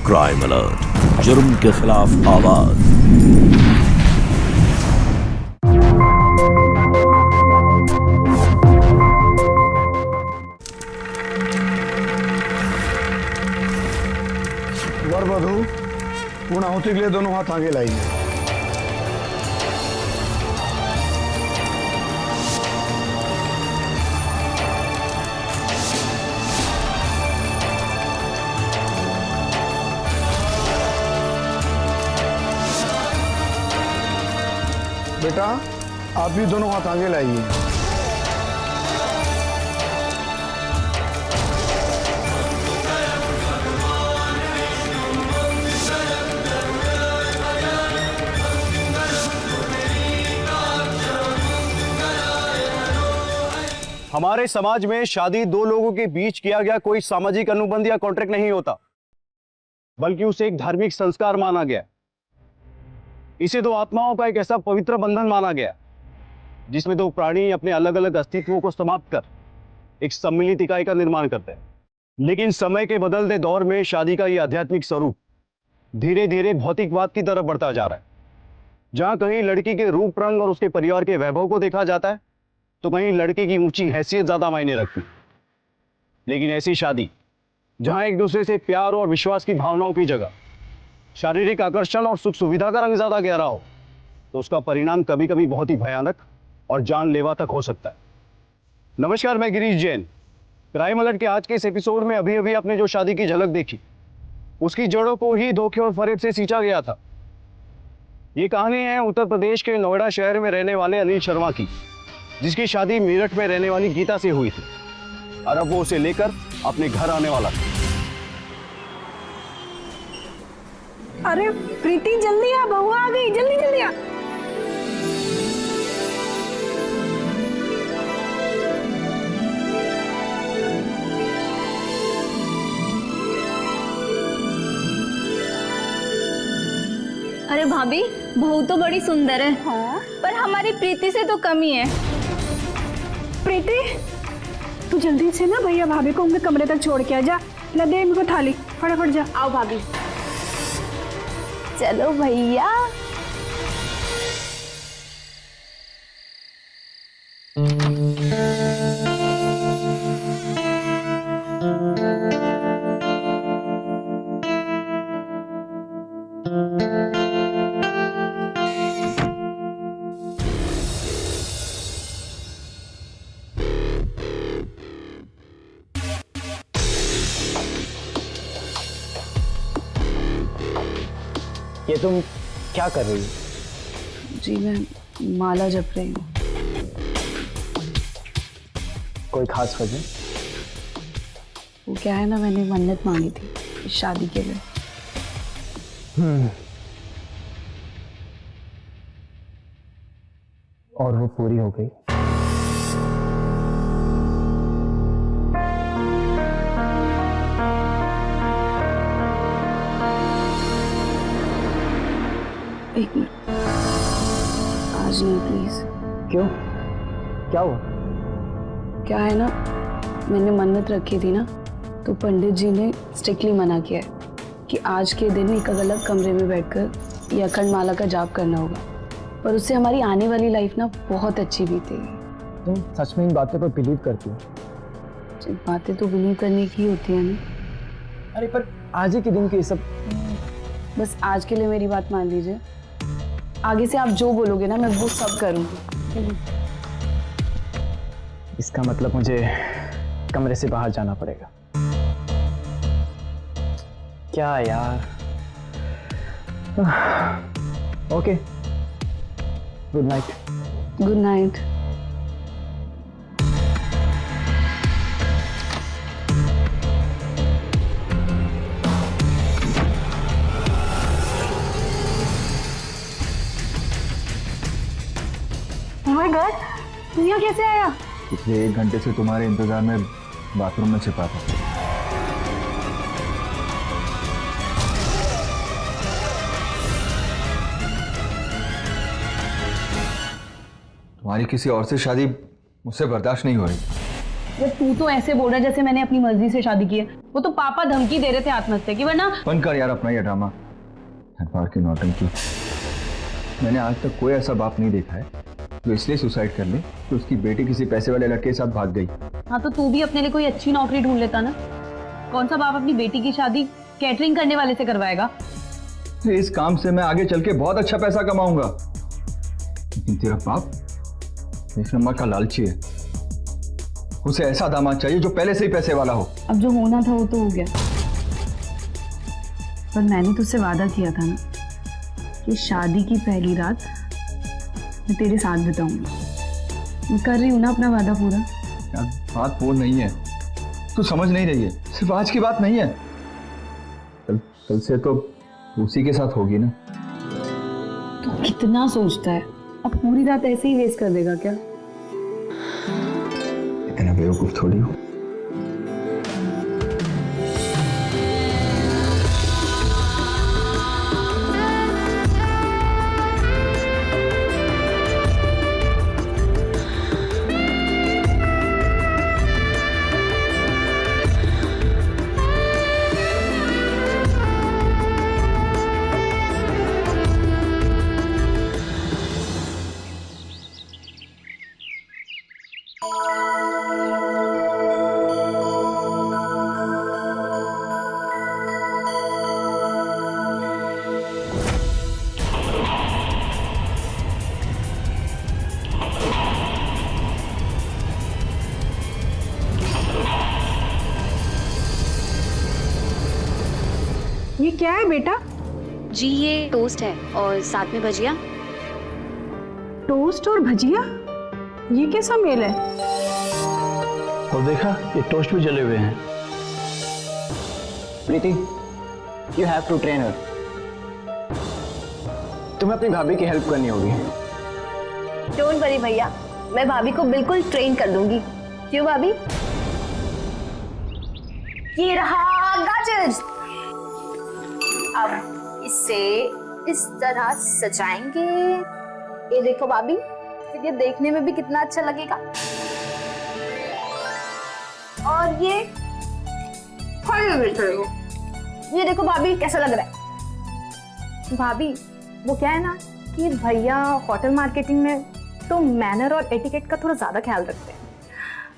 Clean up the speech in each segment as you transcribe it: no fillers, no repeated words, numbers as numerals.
Crime alert, जुर्म के खिलाफ आवाज। वर वधू पूर्णाहुति के लिए दोनों हाथ आगे लाइए। बेटा आप भी दोनों हाथ आगे लाइए। हमारे समाज में शादी दो लोगों के बीच किया गया कोई सामाजिक अनुबंध या कॉन्ट्रैक्ट नहीं होता, बल्कि उसे एक धार्मिक संस्कार माना गया। इसे दो आत्माओं का एक ऐसा पवित्र बंधन माना गया जिसमें दो प्राणी अपने अलग अलग अस्तित्वों को समाप्त कर एक सम्मिलित इकाई का निर्माण करते हैं। लेकिन समय के बदलते दौर में शादी का यह आध्यात्मिक स्वरूप धीरे धीरे भौतिकवाद की तरफ बढ़ता जा रहा है। जहां कहीं लड़की के रूप रंग और उसके परिवार के वैभव को देखा जाता है, तो कहीं लड़के की ऊंची हैसियत ज्यादा मायने रखती। लेकिन ऐसी शादी जहां एक दूसरे से प्यार और विश्वास की भावनाओं की जगह शारीरिक आकर्षण और सुख सुविधा का रंग ज्यादा गहरा हो, तो उसका परिणाम कभी कभी बहुत ही भयानक और जानलेवा तक हो सकता है। नमस्कार, मैं गिरीश जैन। क्राइम अलर्ट के आज के इस एपिसोड में अभी अभी आपने जो शादी की झलक देखी, उसकी जड़ों को ही धोखे और फरेब से सींचा गया था। ये कहानी है उत्तर प्रदेश के नोएडा शहर में रहने वाले अनिल शर्मा की, जिसकी शादी मेरठ में रहने वाली गीता से हुई थी और अब वो उसे लेकर अपने घर आने वाला था। अरे प्रीति जल्दी आ, बहू आ गई, जल्दी जल्दी आ। अरे भाभी, बहू तो बड़ी सुंदर है। हाँ? पर हमारी प्रीति से तो कम ही है। प्रीति तू जल्दी से ना भैया भाभी को उनके कमरे तक छोड़ के आ जा। ला दे इनको थाली, फटाफट जा। आओ भाभी। चलो भैया। ये तुम क्या कर रही हो? जी मैं माला जप रही हूँ। कोई खास वजह? वो क्या है ना, मैंने मन्नत मांगी थी इस शादी के लिए। और वो पूरी हो गई? एक मिनट, आज नहीं प्लीज। क्यों? क्या हुआ? क्या है ना, मैंने मन्नत रखी थी ना, तो पंडित जी ने स्ट्रिक्टली मना किया है कि आज के दिन एक अलग कमरे में बैठकर ये अखंड माला का जाप करना होगा। पर उससे हमारी आने वाली लाइफ ना बहुत अच्छी बीतेगी। तुम सच में इन बातों पर बिलीव करती हो? बातें तो बिलीव करने की होती है ना। अरे पर आज ही के दिन के सब। बस आज के लिए मेरी बात मान लीजिए, आगे से आप जो बोलोगे ना मैं वो सब करूँगी। इसका मतलब मुझे कमरे से बाहर जाना पड़ेगा। क्या यार। Okay, good night. Good night. तू यहाँ कैसे आया? पिछले 1 घंटे से तुम्हारे इंतजार में बाथरूम में छिपा था। तुम्हारी किसी और से शादी मुझसे बर्दाश्त नहीं हो रही। ये तू तो ऐसे बोल रहा है जैसे मैंने अपनी मर्जी से शादी की है। वो तो पापा धमकी दे रहे थे आत्महत्या की, वरना बंद कर यार अपना ये ड्रामा, हर बार की नौटंकी। मैंने आज तक कोई ऐसा बाप नहीं देखा है जो इसलिए सुसाइड कर ले कि उसकी बेटी किसी पैसे वाले लड़के के साथ भाग गई। हाँ तो तू भी अपने लिए कोई अच्छी नौकरी ढूंढ लेता ना। कौन सा बाप अपनी बेटी की शादी कैटरिंग करने वाले से करवाएगा? इस काम से मैं आगे चल के बहुत अच्छा पैसा कमाऊंगा, लेकिन तेरा बाप एक नंबर का लालची है। उसे ऐसा दामाद चाहिए जो पहले से ही पैसे वाला हो। अब जो होना था वो तो हो गया, पर मैंने तुझसे वादा किया था ना कि शादी की पहली रात मैं तेरे साथ बिताऊंगी। मैं कर रही हूँ ना अपना वादा पूरा। यार बात वो नहीं है, तू समझ नहीं रही है। सिर्फ आज की बात नहीं है, कल से तो उसी के साथ होगी ना। तू कितना सोचता है? अब पूरी रात ऐसे ही वेस्ट कर देगा क्या? इतना बेवकूफ थोड़ी हो। ये क्या है बेटा? जी ये टोस्ट है और साथ में भजिया। टोस्ट और भजिया? ये कैसा मेल है? और देखा, ये टोस्ट भी जले हुए हैं। प्रीति, यू हैव टू ट्रेन हर। तुम्हें अपनी भाभी की हेल्प करनी होगी। डोंट वरी भैया, मैं भाभी को बिल्कुल ट्रेन कर दूंगी। क्यों भाभी? ये रहा गाजर। अब इसे इस तरह सजाएंगे। ये देखो भाभी, फिर ये देखने में भी कितना अच्छा लगेगा। और ये ये देखो भाभी कैसा लग रहा है। भाभी वो क्या है ना कि भैया होटल मार्केटिंग में तो मैनर और एटिकेट का थोड़ा ज्यादा ख्याल रखते हैं।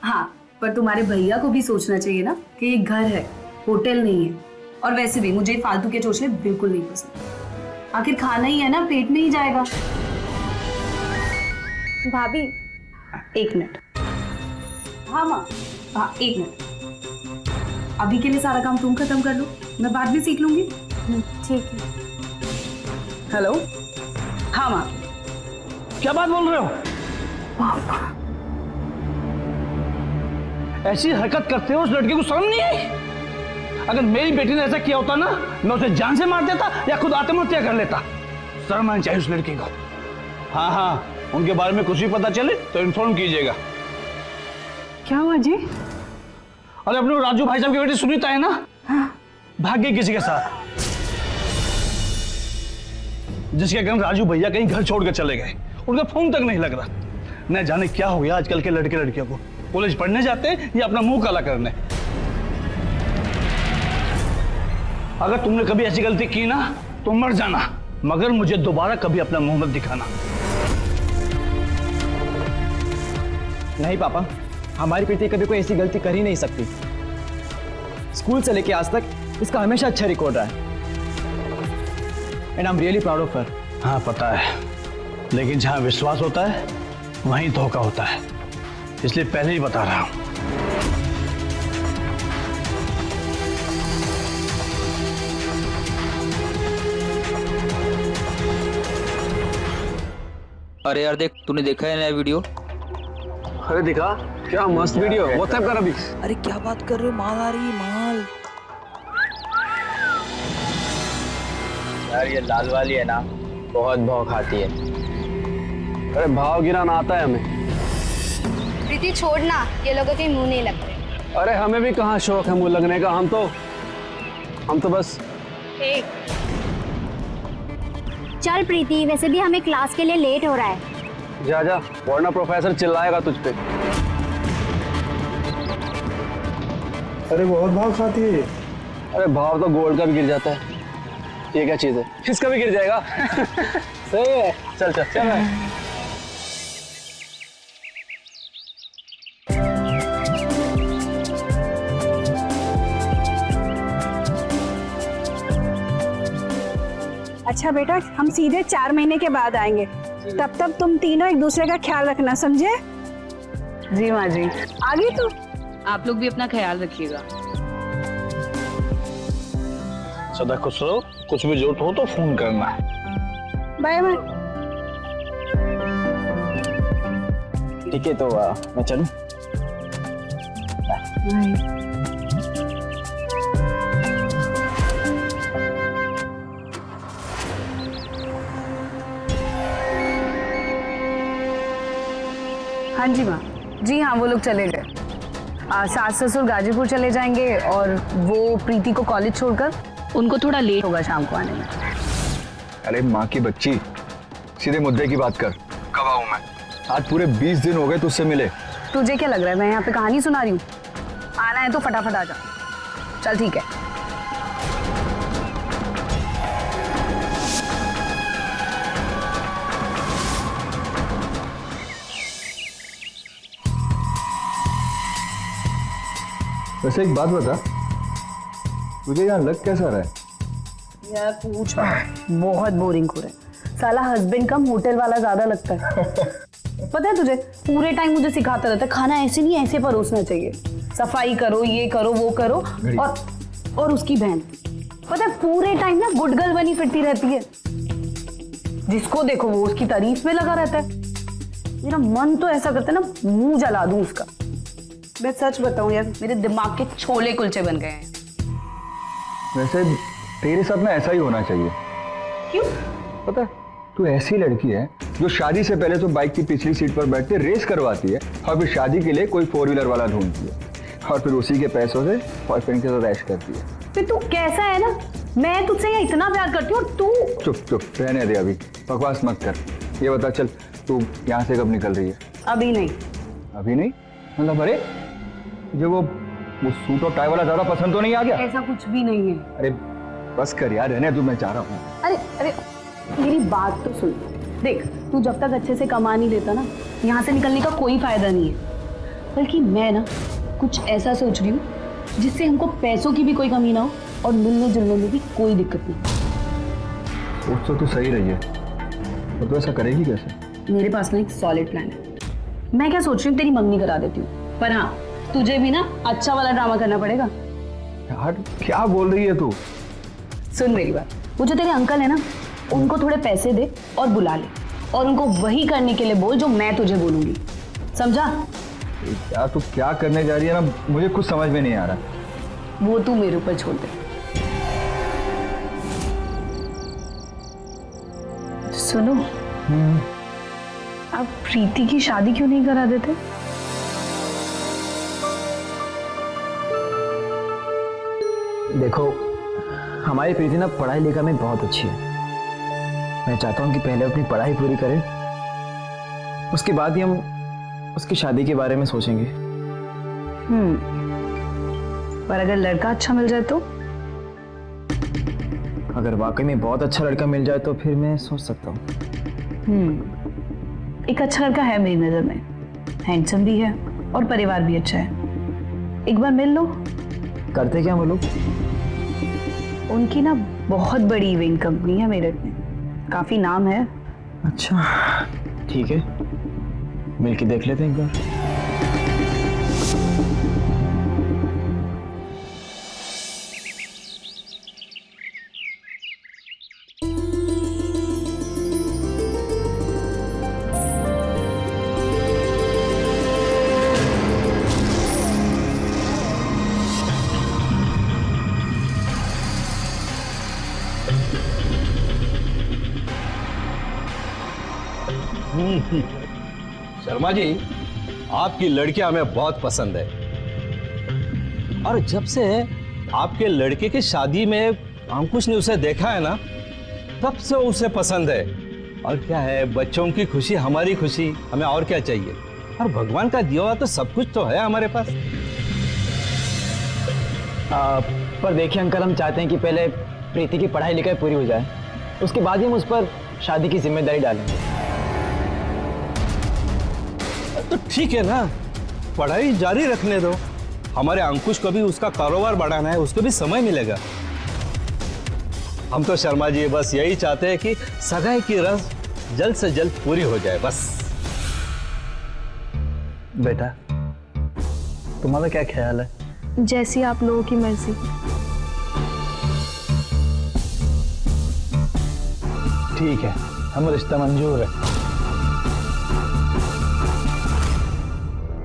हाँ, पर तुम्हारे भैया को भी सोचना चाहिए ना कि ये घर है, होटल नहीं है। और वैसे भी मुझे फालतू के चोचले बिल्कुल नहीं पसंद। आखिर खाना ही है ना, पेट में ही जाएगा। भाभी एक मिनट। हाँ माँ, हाँ एक मिनट। अभी के लिए सारा काम तुम खत्म कर लो, मैं बाद में सीख लूंगी। ठीक है। हेलो। हाँ माँ। क्या बात बोल रहे हो? ऐसी हरकत करते हो, उस लड़के को शर्म नहीं आई? अगर मेरी बेटी ने ऐसा किया होता ना, मैं उसे जान से मार देता या खुद आत्महत्या कर लेता। शर्म आनी चाहिए उस लड़की को। हाँ हाँ, उनके बारे में कुछ भी पता चले तो इन्फॉर्म कीजिएगा। क्या हुआ जी? अरे अपने राजू भाई साहब की बेटी सुनीता है ना, भाग गई किसी के साथ, जिसके कारण राजू भैया कहीं घर छोड़ कर चले गए। उनका फोन तक नहीं लग रहा। न जाने क्या हो गया आजकल के लड़के लड़कियों को। कॉलेज पढ़ने जाते हैं या अपना मुंह काला करने। अगर तुमने कभी ऐसी गलती की ना तो मर जाना, मगर मुझे दोबारा कभी अपना मुंह मत दिखाना। नहीं पापा, हमारी प्रीति कभी कोई ऐसी गलती कर ही नहीं सकती। स्कूल से लेके आज तक इसका हमेशा अच्छा रिकॉर्ड रहा है। And I am really proud of her. हाँ पता है, लेकिन जहां विश्वास होता है वहीं धोखा होता है, इसलिए पहले ही बता रहा हूं। अरे यार देख, तूने देखा है नया वीडियो? अरे दिखा, क्या मस्त वीडियो। व्हाट्सएप कर अभी। अरे क्या बात कर रहे हो, माल आ रही है, माल। यार ये लाल वाली है ना, बहुत भाव खाती है। अरे भाव गिराना आता है हमें। प्रीति छोड़ना, ये लोगों के मुंह नहीं लग रहे। अरे हमें भी कहाँ शौक है मुंह लगने का। हम तो बस चल प्रीति, वैसे भी हमें क्लास के लिए लेट हो रहा है। जा जा, वरना प्रोफेसर चिल्लाएगा तुझ पे। अरे बहुत भाव खाती है ये। अरे भाव तो गोल्ड का भी गिर जाता है, ये क्या चीज है? इसका भी गिर जाएगा। सही है, चल चल चल। अच्छा बेटा, हम सीधे 4 महीने के बाद आएंगे, तब तक तुम तीनों एक दूसरे का ख्याल रखना, समझे? जी माँ जी। आगे तो आप लोग भी अपना ख्याल रखिएगा। सदा खुश रहो, कुछ भी जरूरत हो तो फोन करना है। Bye bye. ठीक है, तो मैं चलूं? हाँ जी माँ जी, हाँ वो लोग चले गए। सास ससुर गाजीपुर चले जाएंगे और वो प्रीति को कॉलेज छोड़कर, उनको थोड़ा लेट होगा शाम को आने में। अरे माँ की बच्ची, सीधे मुद्दे की बात कर। कब आऊं मैं? आज पूरे 20 दिन हो गए तुझसे मिले। तुझे क्या लग रहा है मैं यहाँ पे कहानी सुना रही हूँ? आना है तो फटाफट आ जा। चल ठीक है। वैसे एक बात बता, तुझे यहाँ लग कैसा रहा है? यार पूछ बहुत बोरिंग हो रहा है। साला हस्बैंड कम होटल वाला ज्यादा लगता है। पता है तुझे, पूरे टाइम मुझे सिखाता रहता है खाना ऐसे नहीं ऐसे परोसना चाहिए, सफाई करो, ये करो, वो करो। और उसकी बहन पता है पूरे टाइम ना गुड गर्ल बनी फिरती रहती है। जिसको देखो वो उसकी तारीफ में लगा रहता है। मेरा मन तो ऐसा करता है ना मुंह जला दूं उसका। मैं सच बताऊं यार, मेरे दिमाग के छोले कुलचे बन गए हैं। वैसे तेरे साथ में ऐसा ही होना चाहिए। क्यों? पता है, तू ऐसी लड़की है जो शादी से पहले तो बाइक की पिछली सीट पर बैठ के रेस करवाती है और फिर शादी के लिए कोई 4 व्हीलर वाला ढूंढती है और फिर उसी के पैसों से बॉयफ्रेंड के साथ ऐश करती है। फिर तू कैसा है ना, मैं तुझसे यहाँ इतना प्यार करती हूँ और तू। चुप चुप रहने दे, अभी बकवास मत कर। ये बता, चल तू यहाँ से कब निकल रही है? अभी नहीं। अभी नहीं मतलब? अरे जो वो सूट और टाई वाला ज्यादा पसंद तो नहीं आ गया? ऐसा कुछ भी नहीं है। अरे बस कर यार, रहने दो, मैं चाह रहा हूँ। अरे अरे मेरी बात तो सुन। देख, तू जब तक अच्छे से कमा नहीं लेता ना, यहाँ से निकलने का कोई फायदा नहीं है। बल्कि मैं ना कुछ ऐसा सोच रही हूँ जिससे हमको पैसों की भी कोई कमी ना हो और मिलने जुलने में भी कोई दिक्कत नहीं। सोच तो तू सही रही है, तो तू ऐसा करेगी कैसे? मेरे पास ना एक सॉलिड प्लान है। मैं क्या सोच रही हूँ, तेरी मंगनी करा देती हूँ, पर हाँ तुझे भी ना अच्छा वाला ड्रामा करना पड़ेगा। यार क्या बोल रही है तू? सुन मेरी बात, वो जो तेरे अंकल है ना, उनको थोड़े पैसे दे और बुला ले और उनको वही करने के लिए बोल जो मैं तुझे बोलूंगी, समझा? यार तू क्या करने जा रही है ना, मुझे कुछ समझ में नहीं आ रहा। वो तू मेरे ऊपर छोड़ दे। सुनो, आप प्रीति की शादी क्यों नहीं करा देते? देखो, हमारी प्रीति ना पढ़ाई लिखाई में बहुत अच्छी है। मैं चाहता हूँ कि पहले अपनी पढ़ाई पूरी करें, उसके बाद ही हम उसकी शादी के बारे में सोचेंगे। पर अगर लड़का अच्छा मिल जाए तो? अगर वाकई में बहुत अच्छा लड़का मिल जाए तो फिर मैं सोच सकता हूँ। एक अच्छा लड़का है मेरी नजर में, हैंडसम भी है और परिवार भी अच्छा है। एक बार मिल लो। करते क्या वो लोग? उनकी ना बहुत बड़ी इवेंट कंपनी है मेरठ में, काफी नाम है। अच्छा ठीक है, मिलके देख लेते हैं एक बार। शर्मा जी, आपकी लड़कियां हमें बहुत पसंद है और जब से आपके लड़के की शादी में अंकुश ने उसे देखा है ना, तब से उसे पसंद है। और क्या है, बच्चों की खुशी हमारी खुशी, हमें और क्या चाहिए? और भगवान का दिया हुआ तो सब कुछ तो है हमारे पास। पर देखिए अंकल, हम चाहते हैं कि पहले प्रीति की पढ़ाई लिखाई पूरी हो जाए, उसके बाद ही हम उस पर शादी की जिम्मेदारी डालेंगे। तो ठीक है ना, पढ़ाई जारी रखने दो। हमारे अंकुश को भी उसका कारोबार बढ़ाना है, उसको भी समय मिलेगा। हम तो शर्मा जी बस यही चाहते हैं कि सगाई की रस्म जल्द से जल्द पूरी हो जाए, बस। बेटा, तुम्हारा क्या ख्याल है? जैसी आप लोगों की मर्जी। ठीक है, हम रिश्ता मंजूर है।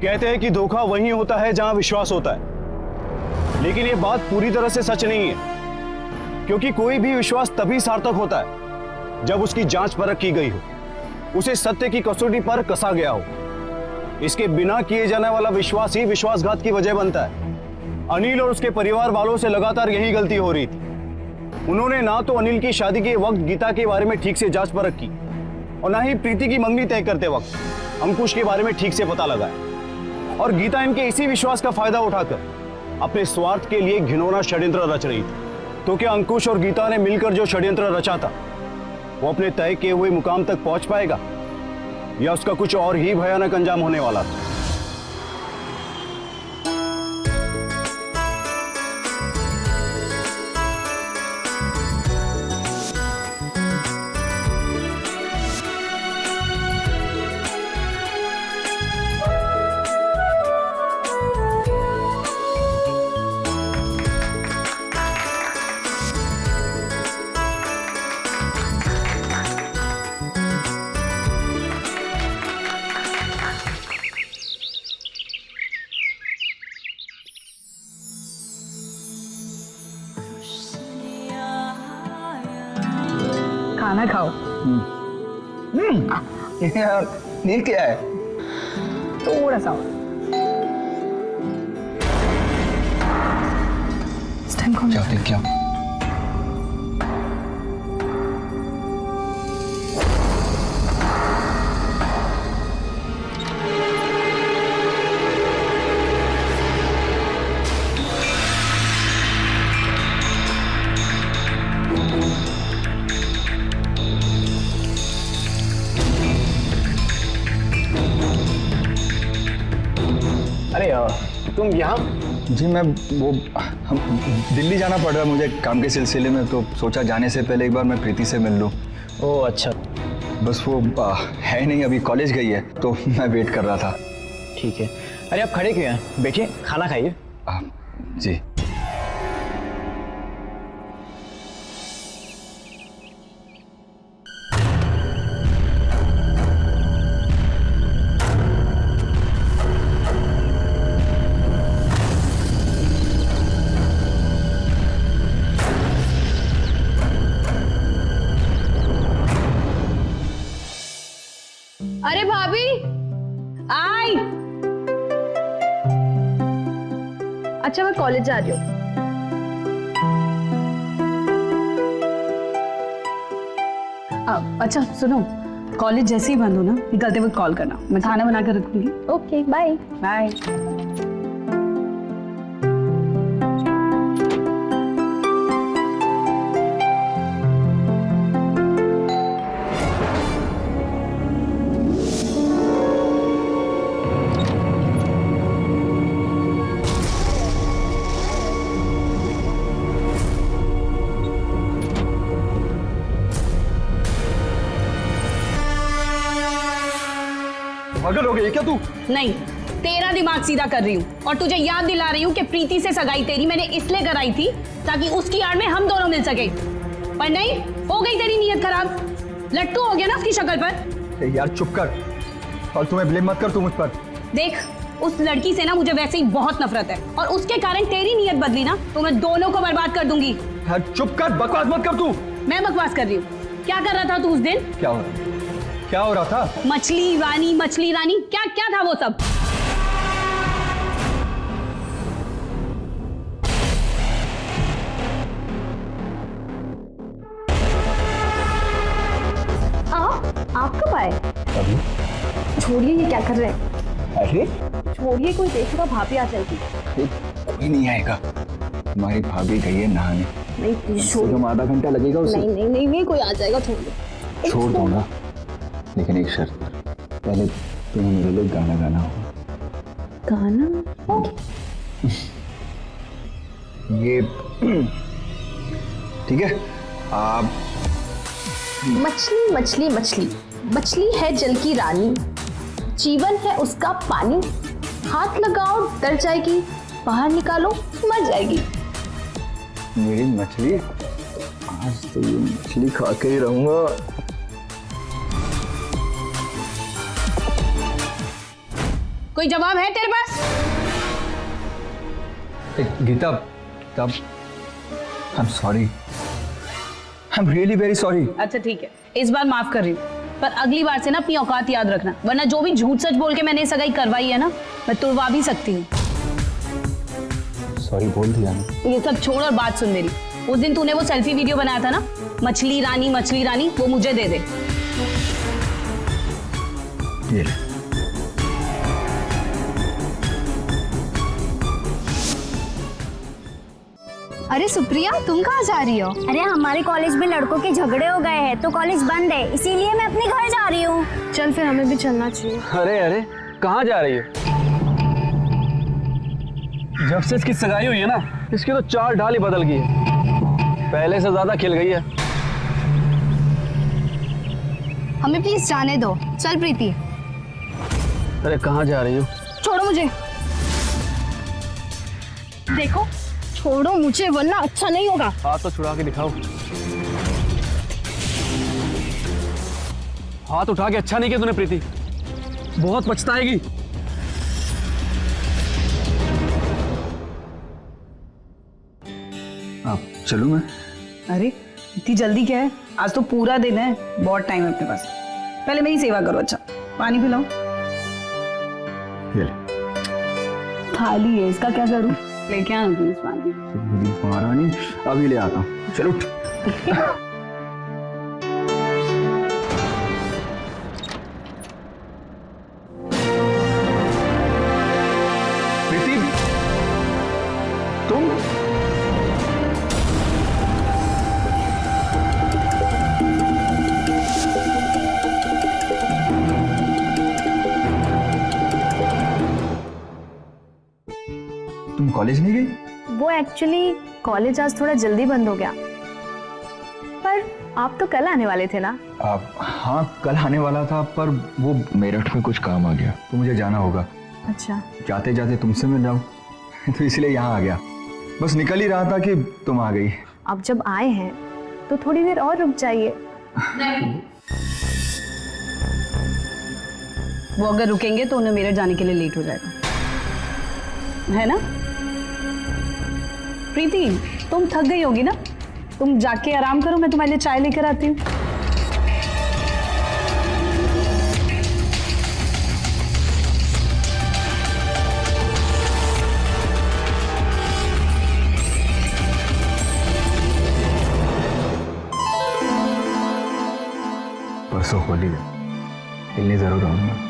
कहते हैं कि धोखा वहीं होता है जहां विश्वास होता है, लेकिन ये बात पूरी तरह से सच नहीं है, क्योंकि कोई भी विश्वास तभी सार्थक होता है जब उसकी जांच परख की गई हो, उसे सत्य की कसौटी पर कसा गया हो। इसके बिना किए जाने वाला विश्वास ही विश्वासघात की वजह बनता है। अनिल और उसके परिवार वालों से लगातार यही गलती हो रही थी। उन्होंने ना तो अनिल की शादी के वक्त गीता के बारे में ठीक से जांच परख की, और ना ही प्रीति की मंगनी तय करते वक्त अंकुश के बारे में ठीक से पता लगाया। और गीता इनके इसी विश्वास का फायदा उठाकर अपने स्वार्थ के लिए घिनौना षड्यंत्र रच रही थी। तो क्या अंकुश और गीता ने मिलकर जो षड्यंत्र रचा था वो अपने तय किए हुए मुकाम तक पहुंच पाएगा, या उसका कुछ और ही भयानक अंजाम होने वाला था? खाना खाओ। यार ये क्या है? थोड़ा सा और। इस टाइम कौन क्या देख क्या? अरे तुम यहाँ? जी मैं हम दिल्ली जाना पड़ रहा है मुझे काम के सिलसिले में, तो सोचा जाने से पहले एक बार मैं प्रीति से मिल लूँ। ओह अच्छा। बस वो है नहीं, अभी कॉलेज गई है, तो मैं वेट कर रहा था। ठीक है। अरे आप खड़े क्यों हैं? बैठिए, खाना खाइए। जी। अरे भाभी आई। अच्छा मैं कॉलेज जा रही हूँ। अच्छा सुनो, कॉलेज जैसे ही बंद हो ना, निकलते वक्त कॉल करना, मैं खाना बना कर रखूंगी। Okay bye bye. पागल हो गई क्या तू? नहीं, तेरा दिमाग सीधा कर रही हूँ और तुझे याद दिला रही हूँ कि प्रीति से सगाई तेरी मैंने इसलिए कराई थी ताकि उसकी आड़ में हम दोनों मिल सके, पर नहीं, हो गई तेरी नीयत खराब। लट्टू हो गया ना उसकी शक्ल पर। यार चुप कर, और तुम्हें ब्लेम मत कर तू मुझ पर। देख, उस लड़की से ना मुझे वैसे ही बहुत नफरत है, और उसके कारण तेरी नीयत बदली ना तो मैं दोनों को बर्बाद कर दूंगी। यार चुप कर, बकवास मत कर तू। मैं बकवास कर रही हूँ? क्या कर रहा था तू उस दिन? क्या हो रहा था? मछली रानी, क्या क्या था वो सब? आप कब आए? छोड़िए, ये क्या कर रहे हैं? अरे छोड़िए, कोई देखेगा, भाभी आ जाएगी। कोई नहीं आएगा। तुम्हारी भाभी गई है नहाने। नहीं प्लीज छोड़। तुम आधा घंटा लगेगा उसे। नहीं नहीं नहीं नहीं, कोई आ जाएगा, छोड़ दो। छोड़ दूंगा, लेकिन एक शर्त पर। पहले तुम्हें मेरे लिए गाना गाना होगा। गाना? ये ठीक है। आप मछली मछली मछली, मछली है जल की रानी, जीवन है उसका पानी, हाथ लगाओ डर जाएगी, बाहर निकालो मर जाएगी। मेरी मछली, आज तो ये मछली खा के ही रहूंगा। कोई जवाब है तेरे पास? गीता, तब I am sorry, I am really very sorry. अच्छा ठीक है, इस बार माफ कर रही हूँ, पर अगली बार से ना अपनी औकात याद रखना, वरना जो भी झूठ सच बोल के मैंने सगाई करवाई है ना, मैं तुड़वा भी सकती हूँ। सॉरी बोल दिया ना। ये सब छोड़ और बात सुन मेरी। उस दिन तूने वो सेल्फी वीडियो बनाया था ना, मछली रानी, वो मुझे दे दे। ये ले। अरे सुप्रिया, तुम कहाँ जा रही हो? अरे हमारे कॉलेज में लड़कों के झगड़े हो गए हैं तो कॉलेज बंद है, इसीलिए मैं अपने घर जा रही हूँ। चल फिर हमें भी चलना चाहिए। अरे अरे कहाँ जा रही हो? जब से इसकी सगाई हुई है ना, इसकी तो चाल ढाल ही बदल गई है, पहले से ज्यादा खिल गई है। हमें प्लीज जाने दो। चल प्रीति। अरे कहाँ जा रही हो? छोड़ो मुझे। देखो, छोड़ो मुझे वरना अच्छा नहीं होगा। हाथ तो छुड़ा के दिखाओ। हाथ उठा के अच्छा नहीं किया तूने प्रीति, बहुत पछताएगी। आप चलूं मैं? अरे इतनी जल्दी क्या है, आज तो पूरा दिन है, बहुत टाइम है अपने पास। पहले मेरी सेवा करो। अच्छा पानी पिलाओ। ये ले। खाली है, इसका क्या करूं? लेके आना प्लीज पानी। महारानी, अभी ले आता हूँ। चलो उठ। प्रीति, तुम? तुम कॉलेज नहीं गई? वो एक्चुअली कॉलेज आज थोड़ा जल्दी बंद हो गया, पर आप तो कल आने वाले थे ना? हाँ कल आने वाला था, पर वो मेरठ में कुछ काम आ गया तो मुझे जाना होगा। अच्छा। जाते जाते तुमसे मिल जाऊं तो इसलिए यहाँ आ गया। बस निकल ही रहा था कि तुम आ गई। अब जब आए हैं तो थोड़ी देर और रुक जाइए। वो अगर रुकेंगे तो उन्हें मेरठ जाने के लिए लेट हो जाएगा, है ना? प्रीति, तुम थक गई होगी ना, तुम जाके आराम करो, मैं तुम्हारे लिए चाय लेकर आती हूँ। परसों होली है, मिलने जरूर आऊंगा।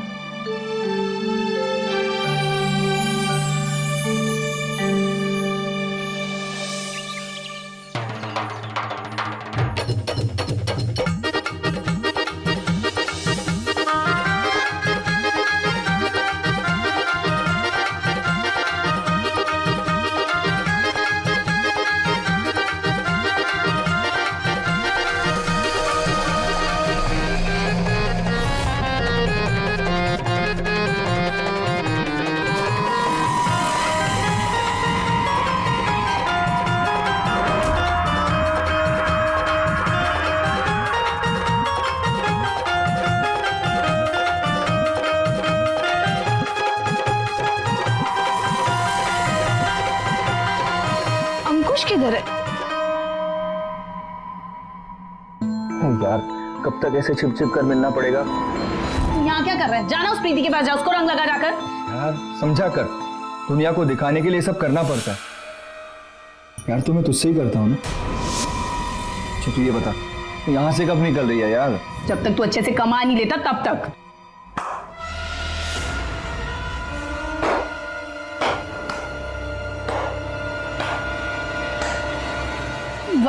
किधर है? यार कब तक ऐसे छिप छिप कर मिलना पड़ेगा? यहाँ क्या कर रहा है? जाना उस प्रीति के पास, जा उसको रंग लगा जाकर। यार समझा कर, दुनिया को दिखाने के लिए सब करना पड़ता है। यार तो मैं तुझसे ही करता हूँ ना। अच्छा तू ये बता, यहाँ से कब निकल रही है यार? जब तक तू अच्छे से कमा नहीं लेता तब तक।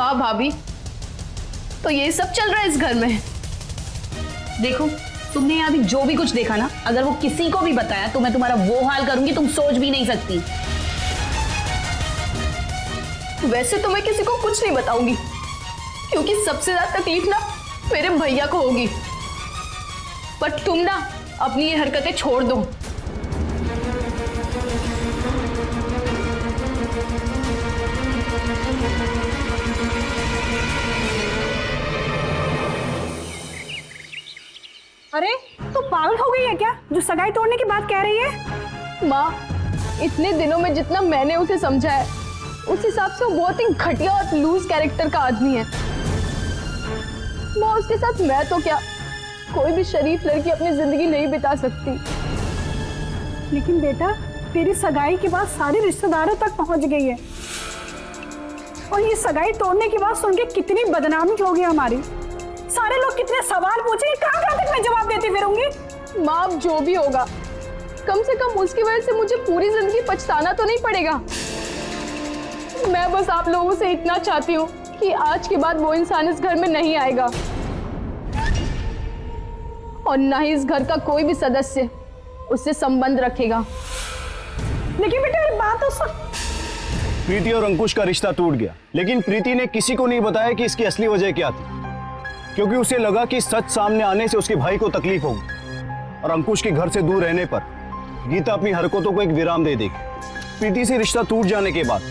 वाह भाभी, तो ये सब चल रहा है इस घर में। देखो, तुमने यहाँ भी जो भी कुछ देखा ना, अगर वो किसी को भी बताया तो मैं तुम्हारा वो हाल करूंगी तुम सोच भी नहीं सकती। वैसे तो मैं किसी को कुछ नहीं बताऊंगी, क्योंकि सबसे ज्यादा तकलीफ ना मेरे भैया को होगी। पर तुम ना अपनी ये हरकतें छोड़ दो। अरे तू पागल हो गई है क्या, जो सगाई तोड़ने की बात कह रही है? माँ, इतने दिनों में जितना मैंने उसे समझा है, उस हिसाब से वो बहुत ही घटिया और लूज कैरेक्टर का आदमी है। माँ, उसके साथ मैं तो क्या, कोई भी शरीफ लड़की अपनी जिंदगी नहीं बिता सकती। लेकिन बेटा, तेरी सगाई की बात सारे रिश्तेदारों तक पहुंच गई है, और ये सगाई तोड़ने की बात सुन के कितनी बदनामी होगी हमारी। सारे लोग कितने सवाल पूछेंगे, कहाँ कहाँ तक मैं जवाब देती फिरूंगी। माँ, अब जो भी होगा, कम से कम उसकी वजह से मुझे पूरी जिंदगी पछताना तो नहीं पड़ेगा। मैं बस आप लोगों से इतना चाहती हूँ कि आज के बाद वो इंसान इस घर में नहीं आएगा, और ना ही इस घर का कोई भी सदस्य उससे संबंध रखेगा। लेकिन बेटा, ये बात तो सुन। प्रीति और अंकुश का रिश्ता टूट गया, लेकिन प्रीति ने किसी को नहीं बताया कि इसकी असली वजह क्या थी, क्योंकि उसे लगा कि सच सामने आने से उसके भाई को तकलीफ होगी और अंकुश के घर से दूर रहने पर गीता अपनी हरकतों को एक विराम दे देगी। प्रीति से रिश्ता टूट जाने के बाद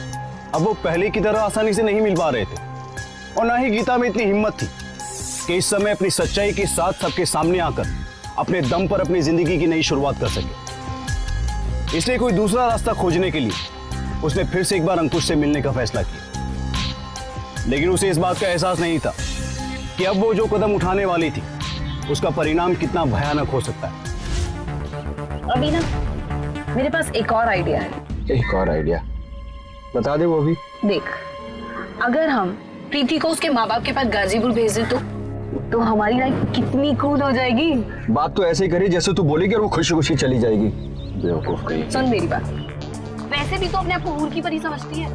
अब वो पहले की तरह आसानी से नहीं मिल पा रहे थे, और ना ही गीता में इतनी हिम्मत थी कि इस समय अपनी सच्चाई के साथ सबके सामने आकर अपने दम पर अपनी जिंदगी की नई शुरुआत कर सके। इसलिए कोई दूसरा रास्ता खोजने के लिए उसने फिर से एक बार अंकुश से मिलने का फैसला किया। लेकिन उसे इस बात का एहसास नहीं था कि अब वो जो कदम उठाने वाली थी उसका परिणाम कितना भयानक हो सकता है। अभी ना मेरे पास एक और आइडिया है। एक और आइडिया बता दे। वो भी देख, अगर हम प्रीति को उसके माँ बाप के पास गाजीपुर भेज दें तो हमारी लाइफ कितनी कूल हो जाएगी। बात तो ऐसे ही करी जैसे तू बोलेगी और वो खुशी खुशी चली जाएगी। बेवकूफ कहीं। सुन मेरी बात, वैसे भी तो अपने आप को हूर की परी समझती है,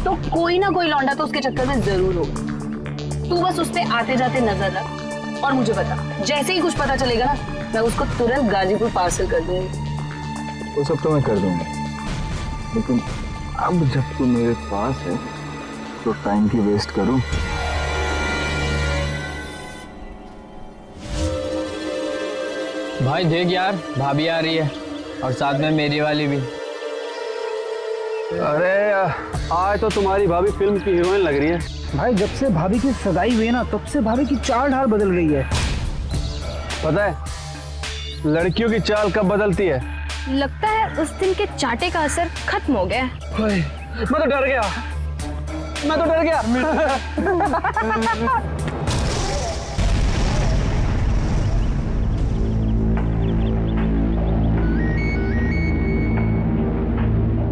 तो कोई ना कोई लौंडा तो उसके चक्कर में जरूर होगा। तू बस उस पे आते जाते नजर रख और मुझे बता, जैसे ही कुछ पता चलेगा ना, मैं उसको तुरंत गाजीपुर पार्सल कर दूंगी। वो सब तो मैं कर दूंगा, लेकिन अब जब तू मेरे पास है तो टाइम की वेस्ट करूं? भाई देख यार, भाभी आ रही है और साथ में मेरी वाली भी। अरे आज तो तुम्हारी भाभी फिल्म की हीरोइन लग रही है। भाई, जब से भाभी की सगाई हुई है ना, तब से भाभी की चाल ढाल बदल गई है। पता है लड़कियों की चाल कब बदलती है? लगता है उस दिन के चाटे का असर खत्म हो गया। मैं तो डर गया।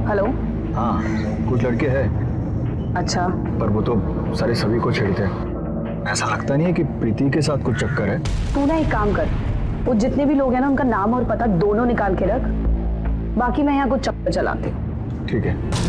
हेलो। हाँ, कुछ लड़के हैं, अच्छा, पर वो तो सारे सभी को छेड़ते हैं। ऐसा लगता नहीं है कि प्रीति के साथ कुछ चक्कर है? तू ना एक काम कर, वो जितने भी लोग हैं ना, उनका नाम और पता दोनों निकाल के रख, बाकी मैं यहाँ कुछ चक्कर चलाती हूँ। ठीक है।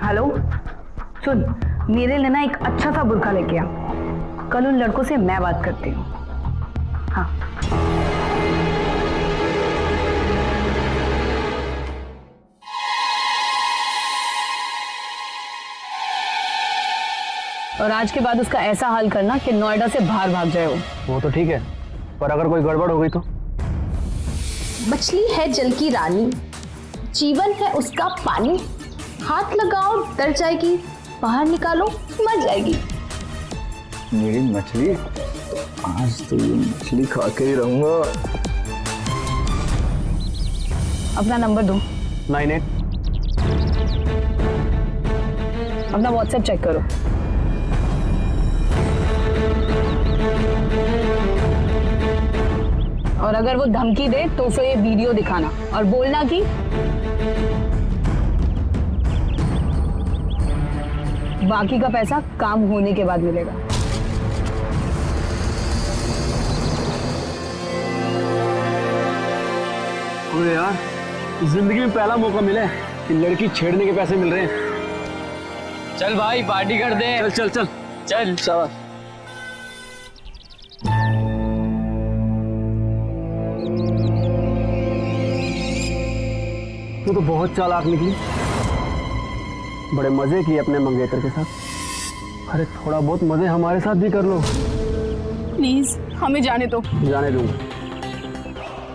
हेलो, सुन, मेरे लिए ना एक अच्छा सा बुर्का लेके आ, कल उन लड़कों से मैं बात करती हूँ। हाँ। और आज के बाद उसका ऐसा हाल करना कि नोएडा से बाहर भाग जाए वो तो ठीक है, पर अगर कोई गड़बड़ हो गई तो? मछली है जल की रानी, जीवन है उसका पानी, हाथ लगाओ डर जाएगी, बाहर निकालो मर जाएगी। मेरी मछली, आज तो ये मछली खा के ही रहूंगा। अपना नंबर दो। 98। अपना व्हाट्सएप चेक करो। और अगर वो धमकी दे तो उसे ये वीडियो दिखाना और बोलना कि बाकी का पैसा काम होने के बाद मिलेगा। अरे यार, जिंदगी में पहला मौका मिला है कि लड़की छेड़ने के पैसे मिल रहे हैं। चल भाई पार्टी कर दे। चल चल चल चल शाबाश। तू तो बहुत चालाक निकली। बड़े मजे किए अपने मंगेतर के साथ। अरे थोड़ा बहुत मजे हमारे साथ भी कर लो। प्लीज हमें जाने दो। जाने दूंगा,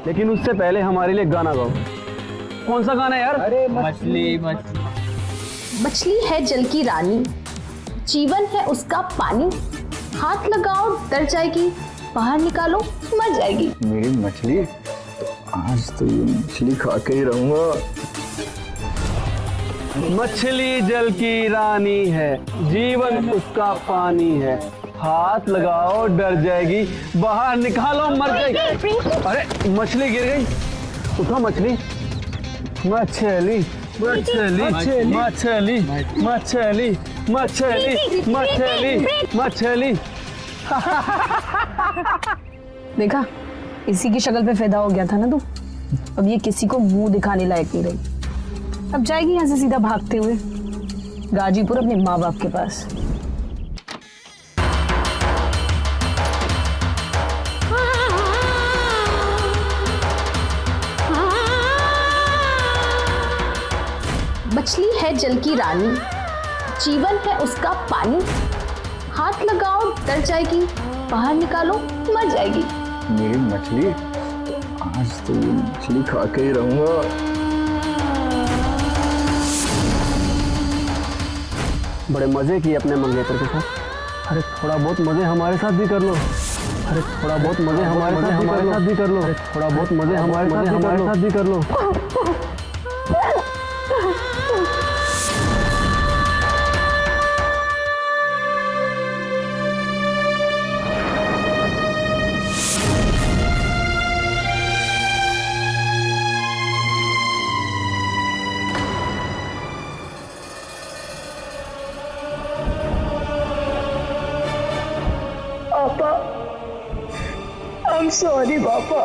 लेकिन उससे पहले हमारे लिए गाना गाओ। कौन सा गाना है यार? अरे मछली मछली मछली है जल की रानी, जीवन है उसका पानी, हाथ लगाओ डर जाएगी, बाहर निकालो मर जाएगी। मेरी मछली, आज तो ये मछली खा के ही रहूंगा। मछली जल की रानी है, जीवन उसका पानी है, हाथ लगाओ डर जाएगी, बाहर निकालो मर जाएगी। अरे मछली गिर गई, उठो मछली। मछली मछली मछली मछली मछली मछली मछली। देखा, इसी की शक्ल पे पैदा हो गया था ना तू। अब ये किसी को मुंह दिखाने लायक नहीं रही। अब जाएगी यहाँ से सीधा भागते हुए गाजीपुर अपने माँ बाप के पास। मछली है जल की रानी, जीवन है उसका पानी, हाथ लगाओ डर जाएगी, बाहर निकालो मर जाएगी। मेरी मछली, आज तो ये मछली खा के ही रहूंगा। बड़े मजे किए अपने मंगेतर के साथ। अरे थोड़ा बहुत मजे हमारे साथ भी कर लो। अरे थोड़ा बहुत मजे हमारे साथ भी कर लो। थोड़ा बहुत मजे हमारे साथ भी कर लो। I'm sorry पापा,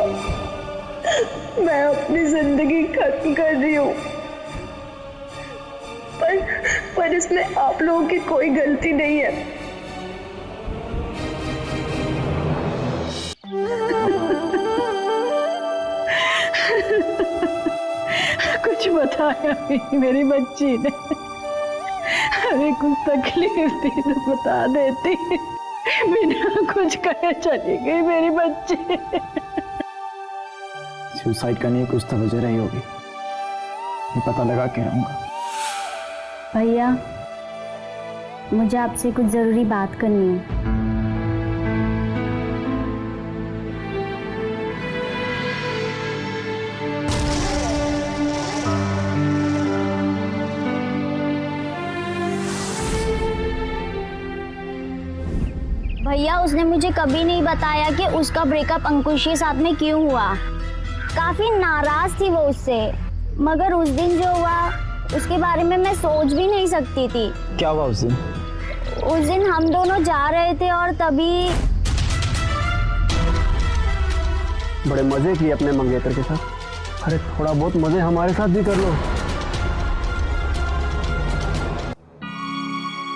मैं अपनी जिंदगी खत्म कर रही हूँ, पर इसमें आप लोगों की कोई गलती नहीं है। कुछ बताया नहीं मेरी बच्ची ने। अरे कुछ तकलीफ थी तो बता देती, बिना कुछ कहे चली गई मेरी बच्ची। सुसाइड करने की कुछ तो वजह रही होगी, ये पता लगा के रहूंगा। भैया, मुझे आपसे कुछ जरूरी बात करनी है। भैया, उसने मुझे कभी नहीं बताया कि उसका ब्रेकअप अंकुश के साथ में क्यों हुआ। काफी नाराज थी वो उससे, मगर उस दिन जो हुआ उसके बारे में मैं सोच भी नहीं सकती थी। क्या हुआ उस दिन? उस दिन हम दोनों जा रहे थे और तभी बड़े मजे किए अपने मंगेतर के साथ। अरे थोड़ा बहुत मजे हमारे साथ भी कर लो।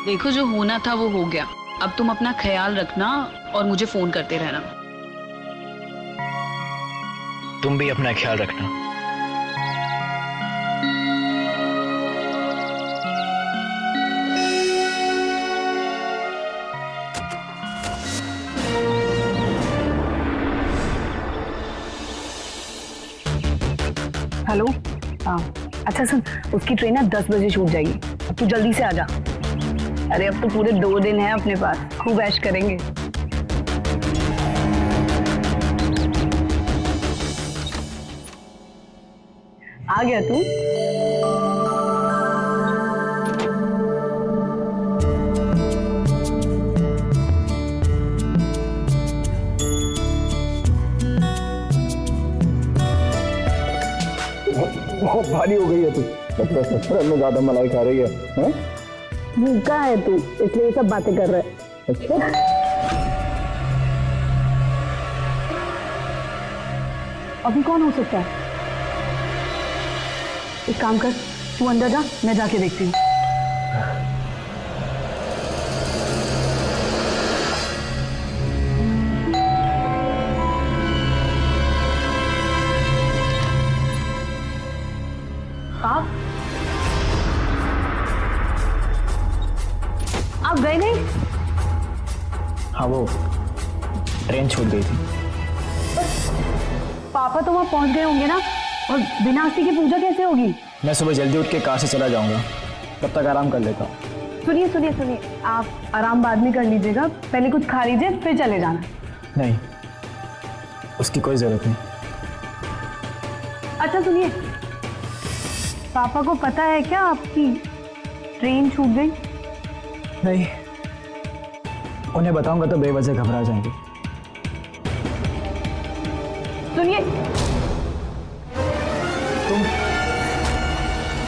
देखो, जो होना था वो हो गया। अब तुम अपना ख्याल रखना और मुझे फोन करते रहना। तुम भी अपना ख्याल रखना। हेलो, हाँ अच्छा सुन, उसकी ट्रेन ना 10 बजे छूट जाएगी, अब तू जल्दी से आ जा। अरे अब तो पूरे 2 दिन है अपने पास, खूब ऐश करेंगे। आ गया तू? बहुत भारी हो गई है तू। मतलब ससुराल में ज्यादा मलाई खा रही है, हैं? भूखा है तू, इसलिए ये सब बातें कर रहा है। अच्छा, अभी कौन हो सकता है? एक काम कर, तू अंदर जा, मैं जाके देखती हूँ। आप गए नहीं? हाँ, वो ट्रेन छूट गई थी। पापा तो वहां पहुंच गए होंगे ना, और बिना अस्थि की पूजा कैसे होगी? मैं सुबह जल्दी उठ के कार से चला जाऊंगा, तब तक आराम कर लेता हूँ। सुनिए सुनिए सुनिए, आप आराम बाद में कर लीजिएगा, पहले कुछ खा लीजिए फिर चले जाना। नहीं, उसकी कोई जरूरत नहीं। अच्छा सुनिए, पापा को पता है क्या आपकी ट्रेन छूट गई? नहीं, उन्हें बताऊंगा तो बेवजह घबरा जाएंगे। सुनिए,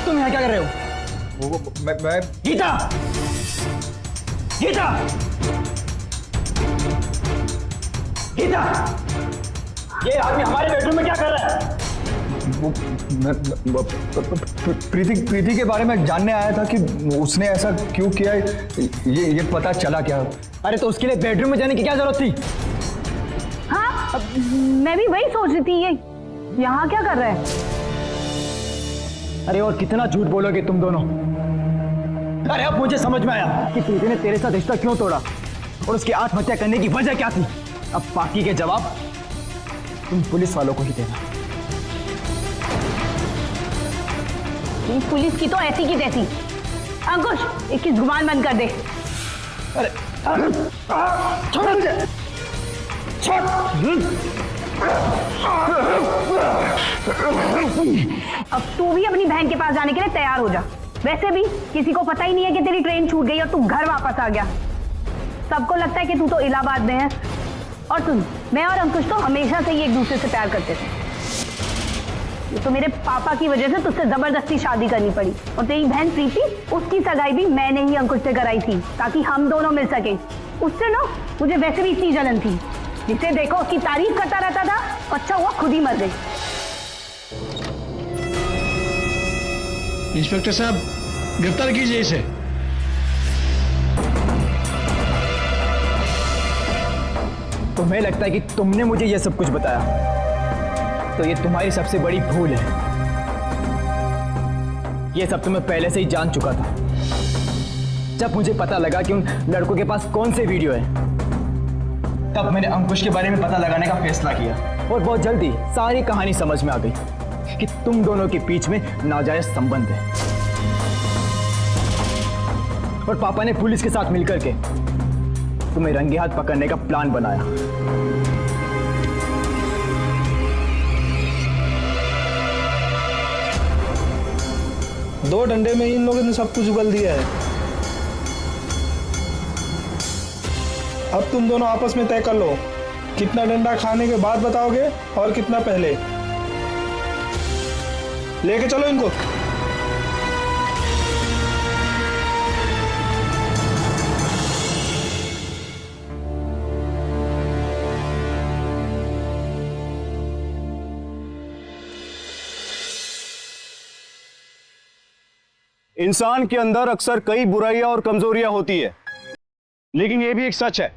तुम यहाँ क्या कर रहे हो? मैं गीता! गीता! गीता! ये आदमी हमारे बेडरूम में क्या कर रहा है? प्रीति के बारे में जानने आया था कि उसने ऐसा क्यों किया, ये पता चला क्या? अरे तो उसके लिए बेडरूम में जाने की क्या जरूरत थी? हाँ, मैं भी वही सोच रही थी, ये यहाँ क्या कर रहा है? अरे और कितना झूठ बोलोगे तुम दोनों? अरे अब मुझे समझ में आया कि प्रीति ने तेरे साथ रिश्ता क्यों तोड़ा और उसकी आत्महत्या करने की वजह क्या थी। अब बाकी के जवाब तुम पुलिस वालों को ही देना। पुलिस की तो ऐसी की तैसी। अंकुश, इसकी जुबान बंद कर दे। अरे छोड़ मुझे, छोड़। अब तू भी अपनी बहन के पास जाने के लिए तैयार हो जा। वैसे भी किसी को पता ही नहीं है कि तेरी ट्रेन छूट गई और तू घर वापस आ गया। सबको लगता है कि तू तो इलाहाबाद में है। और सुन, मैं और अंकुश तो हमेशा से ही एक दूसरे से प्यार करते थे। ये तो मेरे पापा की वजह से तुझसे जबरदस्ती शादी करनी पड़ी। और तेरी बहन प्रीति, उसकी सगाई भी मैंने ही अंकुश से कराई थी ताकि हम दोनों मिल सके। उससे ना मुझे वैसे भी इतनी जलन थी, जिसे देखो उसकी तारीफ करता रहता था। अच्छा हुआ खुद ही मर गई। इंस्पेक्टर साहब, गिरफ्तार कीजिए इसे। तुम्हें लगता है कि तुमने मुझे यह सब कुछ बताया, तो ये तुम्हारी सबसे बड़ी भूल है। ये सब तो मैं पहले से ही जान चुका था। जब मुझे पता लगा कि उन लड़कों के पास कौन से वीडियो है, तब मैंने अंकुश के बारे में पता लगाने का फैसला किया और बहुत जल्दी सारी कहानी समझ में आ गई कि तुम दोनों के बीच में नाजायज संबंध है। और पापा ने पुलिस के साथ मिलकर के तुम्हें रंगे हाथ पकड़ने का प्लान बनाया। दो डंडे में इन लोगों ने सब कुछ उगल दिया है। अब तुम दोनों आपस में तय कर लो, कितना डंडा खाने के बाद बताओगे और कितना पहले। लेके चलो इनको। इंसान के अंदर अक्सर कई बुराइयां और कमजोरियां होती है, लेकिन यह भी एक सच है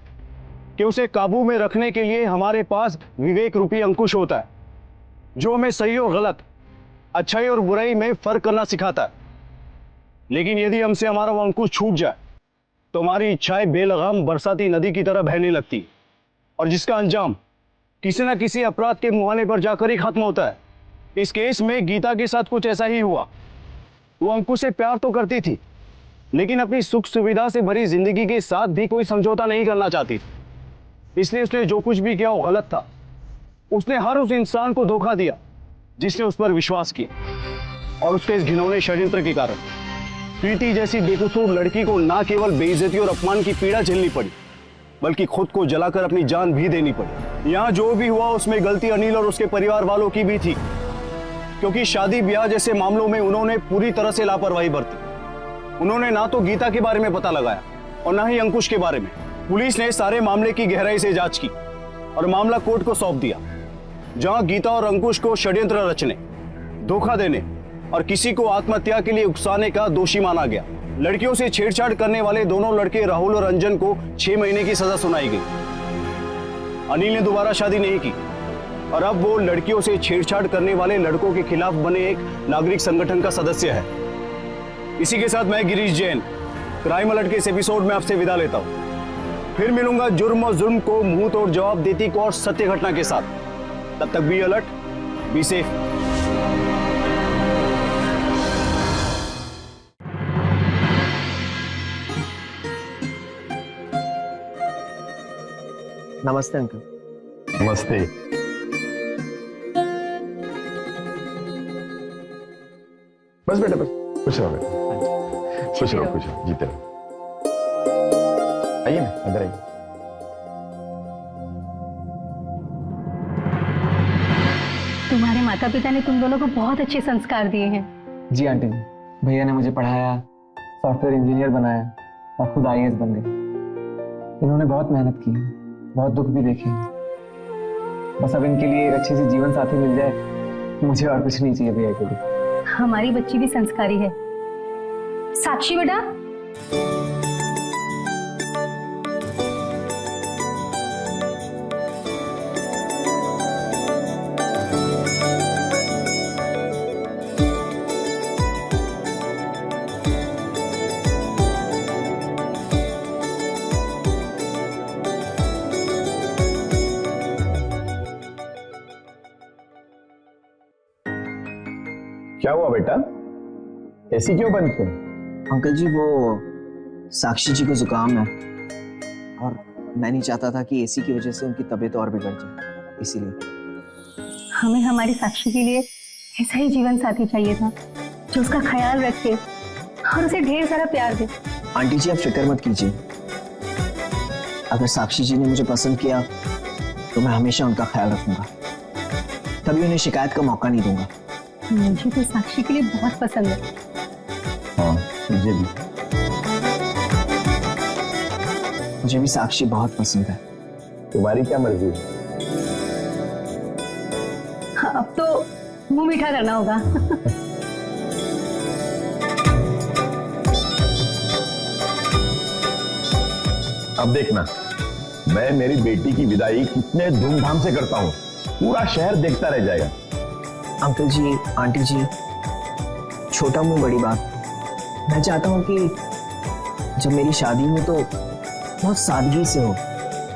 कि उसे काबू में रखने के लिए हमारे पास विवेक रूपी अंकुश होता है, जो हमें सही और गलत, अच्छाई और बुराई में फर्क करना सिखाता है। लेकिन यदि हमसे हमारा वो अंकुश छूट जाए तो हमारी इच्छाएं बेलगाम बरसाती नदी की तरह बहने लगती, और जिसका अंजाम किसी न किसी अपराध के मुहाने पर जाकर ही खत्म होता है। इस केस में गीता के साथ कुछ ऐसा ही हुआ। वो अंकुश से प्यार तो करती थी, लेकिन अपनी सुख सुविधा से भरी जिंदगी के साथ भी कोई समझौता नहीं करना चाहती थी। इसलिए उसने जो कुछ भी किया वो गलत था। उसने हर उस इंसान को धोखा दिया जिसने उस पर विश्वास किया, और उसके इस घिनौने षड्यंत्र के कारण प्रीति जैसी बेकसूर लड़की को न केवल बेइज्जती और अपमान की पीड़ा झेलनी पड़ी, बल्कि खुद को जलाकर अपनी जान भी देनी पड़ी। यहाँ जो भी हुआ उसमें गलती अनिल और उसके परिवार वालों की भी थी, क्योंकि शादी ब्याह जैसे मामलों में उन्होंने पूरी तरह से लापरवाही बरती। उन्होंने ना तो गीता के बारे में पता लगाया और ना ही अंकुश के बारे में। पुलिस ने सारे मामले की गहराई से जांच की और मामला कोर्ट को सौंप दिया, जहां गीता और अंकुश को षड्यंत्र रचने, धोखा देने और किसी को आत्महत्या के लिए उकसाने का दोषी माना गया। लड़कियों से छेड़छाड़ करने वाले दोनों लड़के राहुल और रंजन को 6 महीने की सजा सुनाई गई। अनिल ने दोबारा शादी नहीं की और अब वो लड़कियों से छेड़छाड़ करने वाले लड़कों के खिलाफ बने एक नागरिक संगठन का सदस्य है। इसी के साथ मैं गिरीश जैन क्राइम अलर्ट के इस एपिसोड में आपसे विदा लेता हूं। फिर मिलूंगा जुर्म और जुर्म को मुंह तोड़ जवाब देती को और सत्य घटना के साथ। तब तक बी अलर्ट, बी सेफ। नमस्ते अंकल। नमस्ते। बस बेटा बस, खुश रहो बेटा, खुश रहो, जीते रहो। आइए ना, अंदर आइए। तुम्हारे माता पिता ने तुम दोनों को बहुत अच्छे संस्कार दिए हैं। जी आंटी जी, भैया ने मुझे पढ़ाया, सॉफ्टवेयर इंजीनियर बनाया और खुद IAS बन गए। इन्होंने बहुत मेहनत की, बहुत दुख भी देखे। बस अब इनके लिए एक अच्छे से जीवन साथी मिल जाए, मुझे और कुछ नहीं चाहिए भैया के लिए। हमारी बच्ची भी संस्कारी है। साक्षी बेटा, क्या हुआ बेटा, ऐसी क्यों बंद किया? अंकल जी, वो साक्षी जी को जुकाम है और मैं नहीं चाहता था कि AC की वजह से उनकी तबीयत और बिगड़ जाए, इसीलिए। हमें हमारी साक्षी के लिए ऐसा ही जीवन साथी चाहिए था जो उसका ख्याल रखे और उसे ढेर सारा प्यार दे। आंटी जी, आप फिक्र मत कीजिए। अगर साक्षी जी ने मुझे पसंद किया तो मैं हमेशा उनका ख्याल रखूंगा, कभी उन्हें शिकायत का मौका नहीं दूंगा। मुझे तो साक्षी के लिए बहुत पसंद है। हाँ, मुझे भी साक्षी बहुत पसंद है। तुम्हारी क्या मर्जी है? हाँ, अब तो मुंह मीठा करना होगा। अब देखना, मैं मेरी बेटी की विदाई कितने धूमधाम से करता हूँ, पूरा शहर देखता रह जाएगा। अंकल जी, आंटी जी, छोटा मुंह बड़ी बात। मैं चाहता हूँ कि जब मेरी शादी हो तो बहुत सादगी से हो।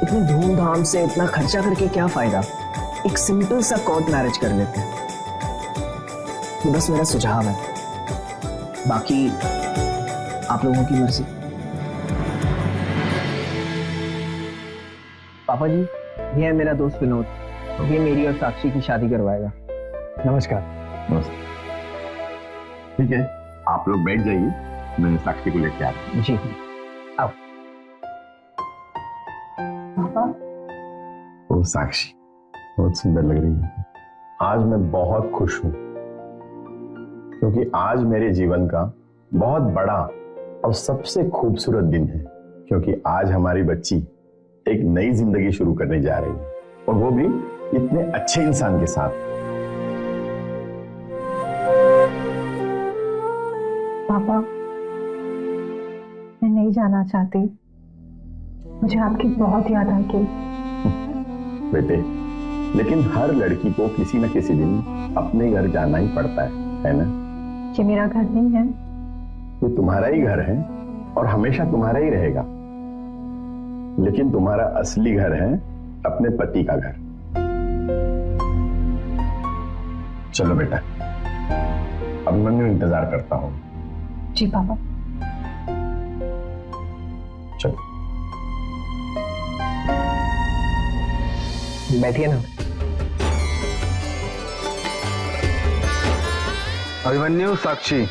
इतनी धूमधाम से इतना खर्चा करके क्या फायदा, एक सिंपल सा कोर्ट मैरिज कर लेते हैं। ये बस मेरा सुझाव है, बाकी आप लोगों की मर्जी। पापा जी, ये है मेरा दोस्त विनोद, ये मेरी और साक्षी की शादी करवाएगा। नमस्कार। नमस्ते। ठीक है, आप लोग बैठ जाइए, मैं साक्षी को लेके आता हूँ। जी आओ। पापा, ओ साक्षी, बहुत सुंदर लग रही है। आज मैं बहुत खुश हूँ, क्योंकि आज मेरे जीवन का बहुत बड़ा और सबसे खूबसूरत दिन है, क्योंकि आज हमारी बच्ची एक नई जिंदगी शुरू करने जा रही है, और वो भी इतने अच्छे इंसान के साथ। पापा, मैं नहीं जाना चाहती, मुझे आपकी बहुत याद आती। बेटे, लेकिन हर लड़की को किसी न किसी दिन अपने घर जाना ही पड़ता है ना? ये मेरा घर नहीं है। ये तुम्हारा ही घर है और हमेशा तुम्हारा ही रहेगा, लेकिन तुम्हारा असली घर है अपने पति का घर। चलो बेटा, अब मैं इंतजार करता हूँ। जी पापा। चलो बैठिए ना। अभिमन्यु, साक्षी,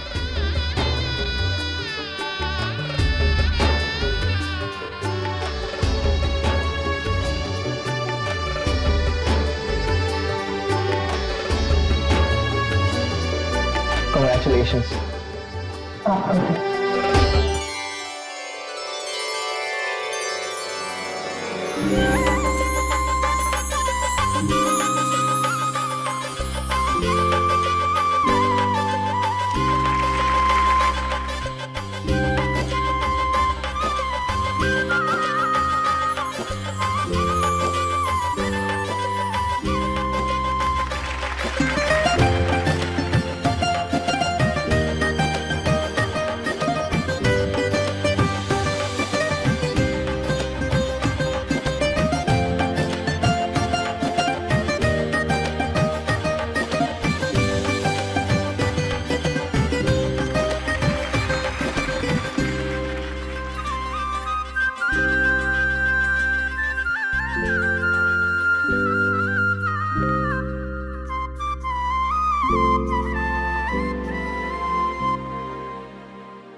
Congratulations.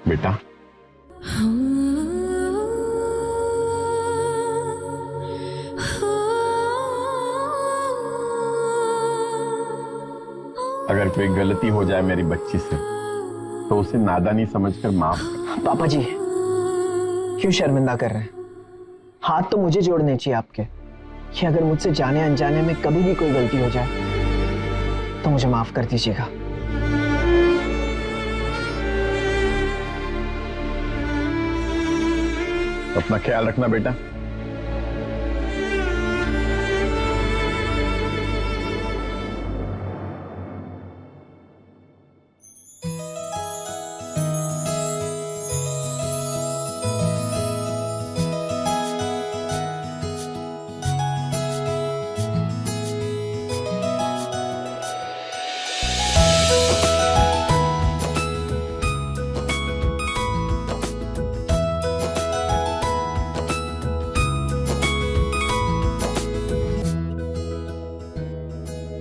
बेटा, अगर कोई गलती हो जाए मेरी बच्ची से तो उसे नादानी समझकर माफ कर। पापा जी क्यों शर्मिंदा कर रहे हैं? हाथ तो मुझे जोड़ने चाहिए आपके कि अगर मुझसे जाने अनजाने में कभी भी कोई गलती हो जाए तो मुझे माफ कर दीजिएगा। अपना ख्याल रखना बेटा।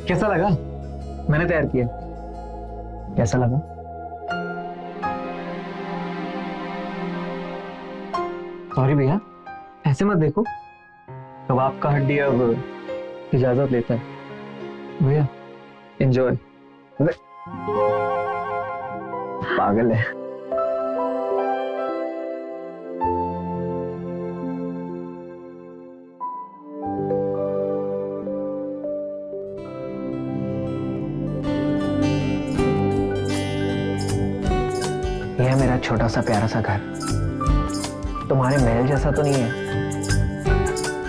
कैसा लगा? मैंने तैयार किया। कैसा लगा? सॉरी भैया, ऐसे मत देखो। तो आपका हड्डी अब इजाजत लेता है। भैया एंजॉय। पागल है। यह मेरा छोटा सा प्यारा सा घर तुम्हारे महल जैसा तो नहीं है,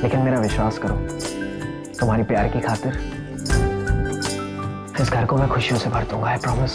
लेकिन मेरा विश्वास करो, तुम्हारी प्यार की खातिर इस घर को मैं खुशियों से भर दूंगा। I promise.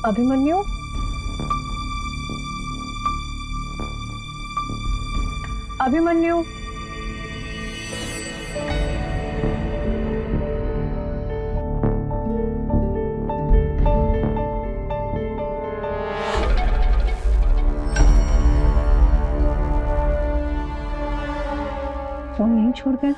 Abhimanyu, Abhimanyu, phone नहीं छोड़ गए?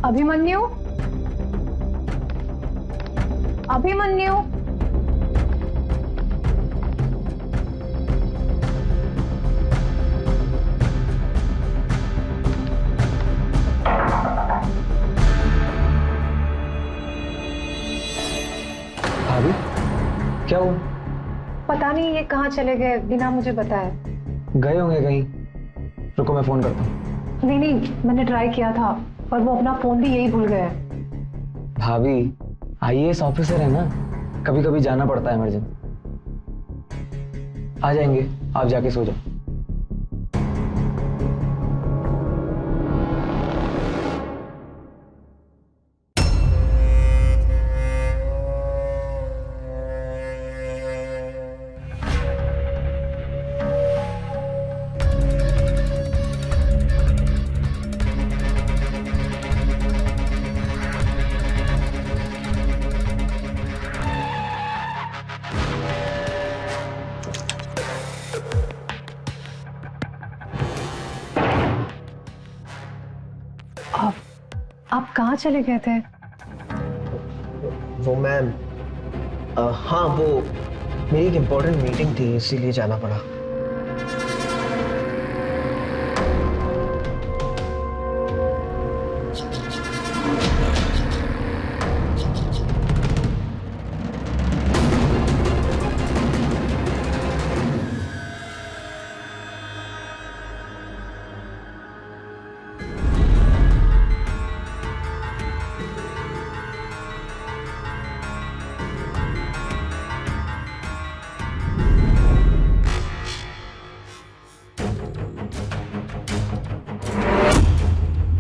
अभिमन्यु, अभिमन्यु, क्या हुआ? पता नहीं ये कहाँ चले गए बिना मुझे बताए। गए होंगे कहीं। रुको मैं फोन करता हूँ। नहीं, मैंने ट्राई किया था पर वो अपना फोन भी यही भूल गए। भाभी IAS ऑफिसर है ना, कभी कभी जाना पड़ता है इमरजेंसी। आ जाएंगे, आप जाके सो जाओ। आप कहाँ चले गए थे? वो मैम, हाँ वो मेरी एक इम्पोर्टेंट मीटिंग थी इसीलिए जाना पड़ा।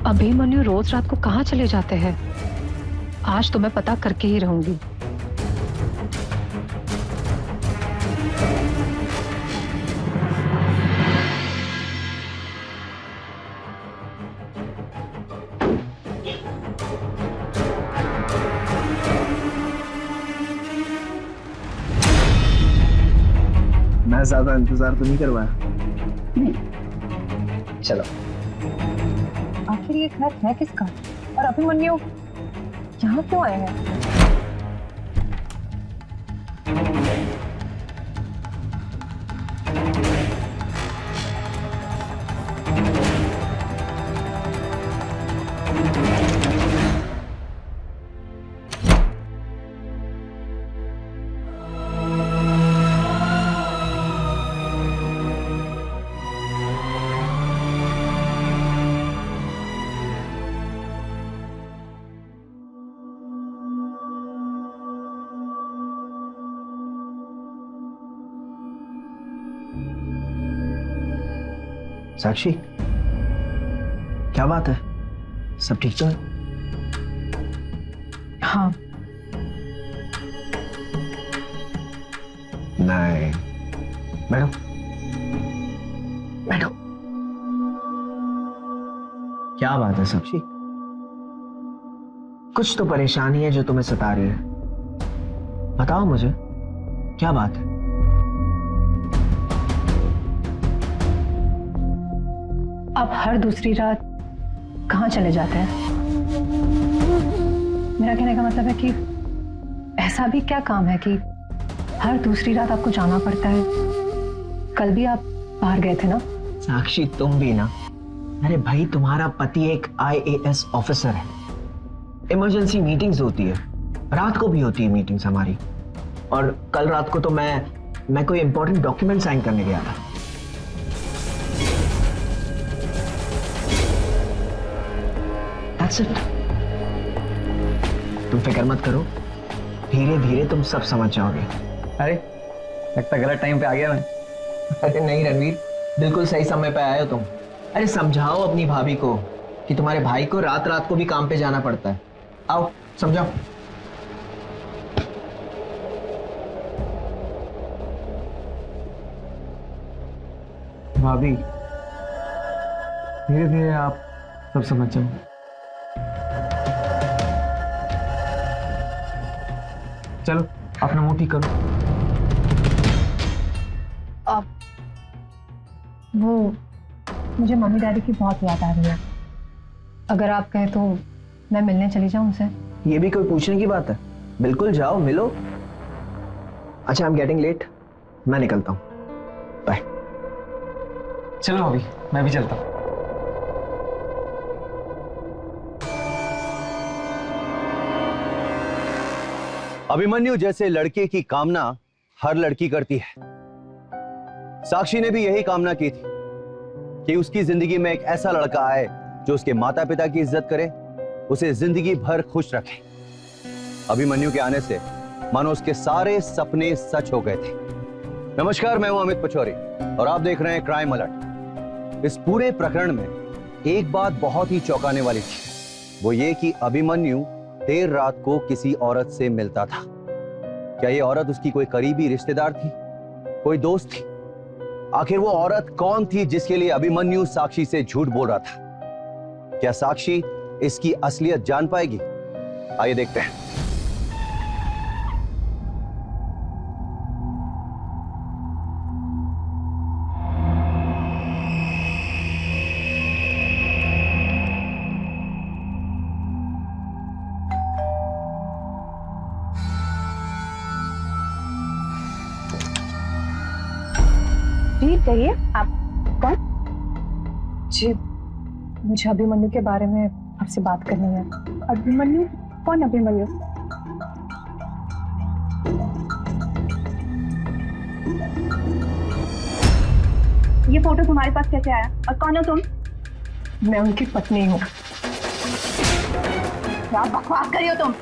अभिमन्यु रोज रात को कहाँ चले जाते हैं? आज तो मैं पता करके ही रहूंगी। मैं ज्यादा इंतजार तो नहीं करवाया। चलो। आखिर ये घर है किसका? और अभिमन्यु यहाँ क्यों आए हैं? साक्षी, क्या बात है? सब ठीक तो है? हाँ। नहीं, बैठो बैठो। क्या बात है साक्षी? कुछ तो परेशानी है जो तुम्हें सता रही है। बताओ मुझे, क्या बात है? आप हर दूसरी रात कहाँ चले जाते हैं? मेरा कहने का मतलब है कि ऐसा भी क्या काम है कि हर दूसरी रात आपको जाना पड़ता है? कल भी आप बाहर गए थे ना? साक्षी तुम भी ना। अरे भाई, तुम्हारा पति एक IAS ऑफिसर है। इमरजेंसी मीटिंग्स होती है, रात को भी होती है मीटिंग्स हमारी। और कल रात को तो मैं कोई इंपॉर्टेंट डॉक्यूमेंट साइन करने गया था। That's it. तुम फिक्र मत करो, धीरे धीरे तुम सब समझ जाओगे। अरे लगता गलत टाइम पे आ गया मैं। अरे नहीं रणवीर, बिल्कुल सही समय पे आए हो तुम। अरे समझाओ अपनी भाभी को कि तुम्हारे भाई को रात रात को भी काम पे जाना पड़ता है। आओ समझाओ। भाभी, धीरे धीरे आप सब समझ जाओ। चलो अपना मुंह ठीक करो। अब वो मुझे मम्मी डैडी की बहुत याद आ रही है। अगर आप कहें तो मैं मिलने चली जाऊं उनसे। ये भी कोई पूछने की बात है? बिल्कुल जाओ, मिलो। अच्छा, आई एम गेटिंग लेट, मैं निकलता हूँ। बाय। चलो अभी मैं भी चलता हूँ। अभिमन्यु जैसे लड़के की कामना हर लड़की करती है। साक्षी ने भी यही कामना की थी कि उसकी जिंदगी में एक ऐसा लड़का आए जो उसके माता पिता की इज्जत करे, उसे जिंदगी भर खुश रखे। अभिमन्यु के आने से मानो उसके सारे सपने सच हो गए थे। नमस्कार, मैं हूं अमित पचौरी और आप देख रहे हैं क्राइम अलर्ट। इस पूरे प्रकरण में एक बात बहुत ही चौंकाने वाली थी, वो ये कि अभिमन्यु देर रात को किसी औरत से मिलता था। क्या ये औरत उसकी कोई करीबी रिश्तेदार थी, कोई दोस्त थी? आखिर वो औरत कौन थी जिसके लिए अभिमन्यु साक्षी से झूठ बोल रहा था? क्या साक्षी इसकी असलियत जान पाएगी? आइए देखते हैं। जी कहिए, आप कौन? जी, मुझे अभिमन्यु के बारे में आपसे बात करनी है। अभिमन्यु? कौन अभिमन्यु? ये फोटो तुम्हारे पास कैसे आया और कौन हो तुम? मैं उनकी पत्नी हूँ। क्या बकवास कर रही हो तुम?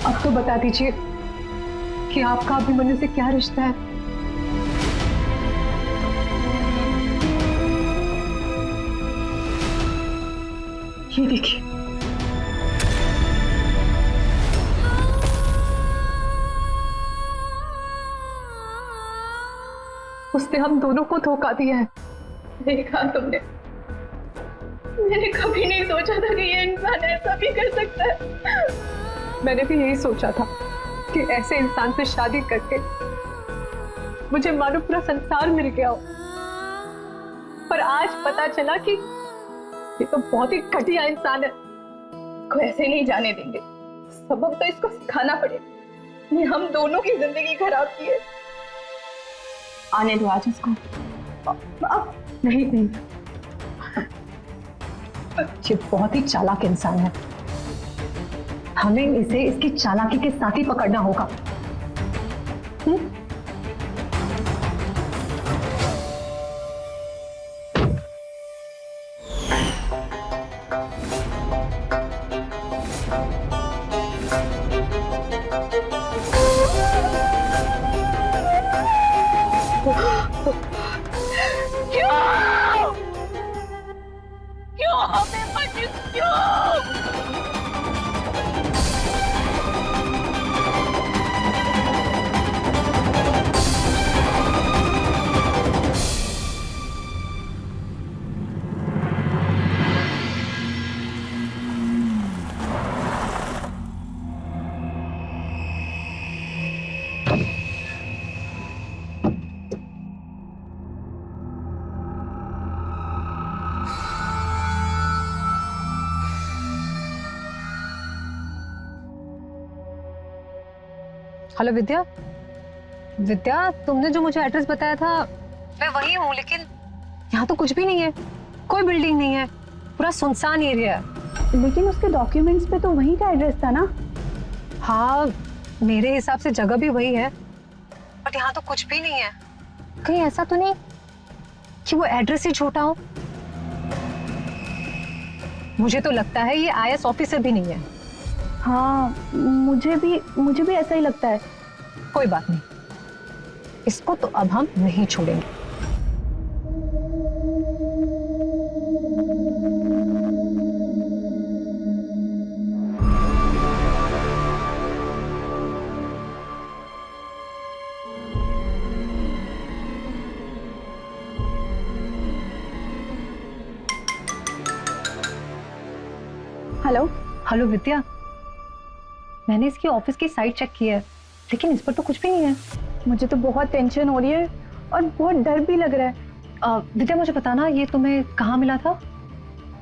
अब तो बता दीजिए कि आपका अभिमन्यु से क्या रिश्ता है? ये देखिए, उसने हम दोनों को धोखा दिया है। देखा तुमने? मैंने कभी नहीं सोचा था कि ये इंसान ऐसा भी कर सकता है। मैंने भी यही सोचा था कि ऐसे इंसान से शादी करके मुझे मानो पूरा संसार मिल गया हो, पर आज पता चला कि ये तो बहुत ही घटिया इंसान है। को ऐसे नहीं जाने देंगे, सबक तो इसको सिखाना पड़ेगा। ये हम दोनों की जिंदगी खराब की है। आने दो आज इसको। अब नहीं, ये बहुत ही चालाक इंसान है। हमें इसे इसकी चालाकी के साथ ही पकड़ना होगा। क्यों हमें मत, क्यों? हेलो विद्या। विद्या, तुमने जो मुझे एड्रेस बताया था मैं वही हूँ, लेकिन यहाँ तो कुछ भी नहीं है, कोई बिल्डिंग नहीं है, पूरा सुनसान एरिया है। लेकिन उसके डॉक्यूमेंट्स पे तो वहीं का एड्रेस था ना? हाँ, मेरे हिसाब से जगह भी वही है, बट यहाँ तो कुछ भी नहीं है। कहीं ऐसा तो नहीं कि वो एड्रेस ही झूठा हो? मुझे तो लगता है ये आईएएस ऑफिसर भी नहीं है। हाँ, मुझे भी ऐसा ही लगता है। कोई बात नहीं, इसको तो अब हम नहीं छोड़ेंगे। हेलो। हेलो विद्या, मैंने इसकी ऑफिस की साइट चेक की है, लेकिन इस पर तो कुछ भी नहीं है। मुझे तो बहुत टेंशन हो रही है और बहुत डर भी लग रहा है। विद्या मुझे बताना, ये तुम्हें कहाँ मिला था?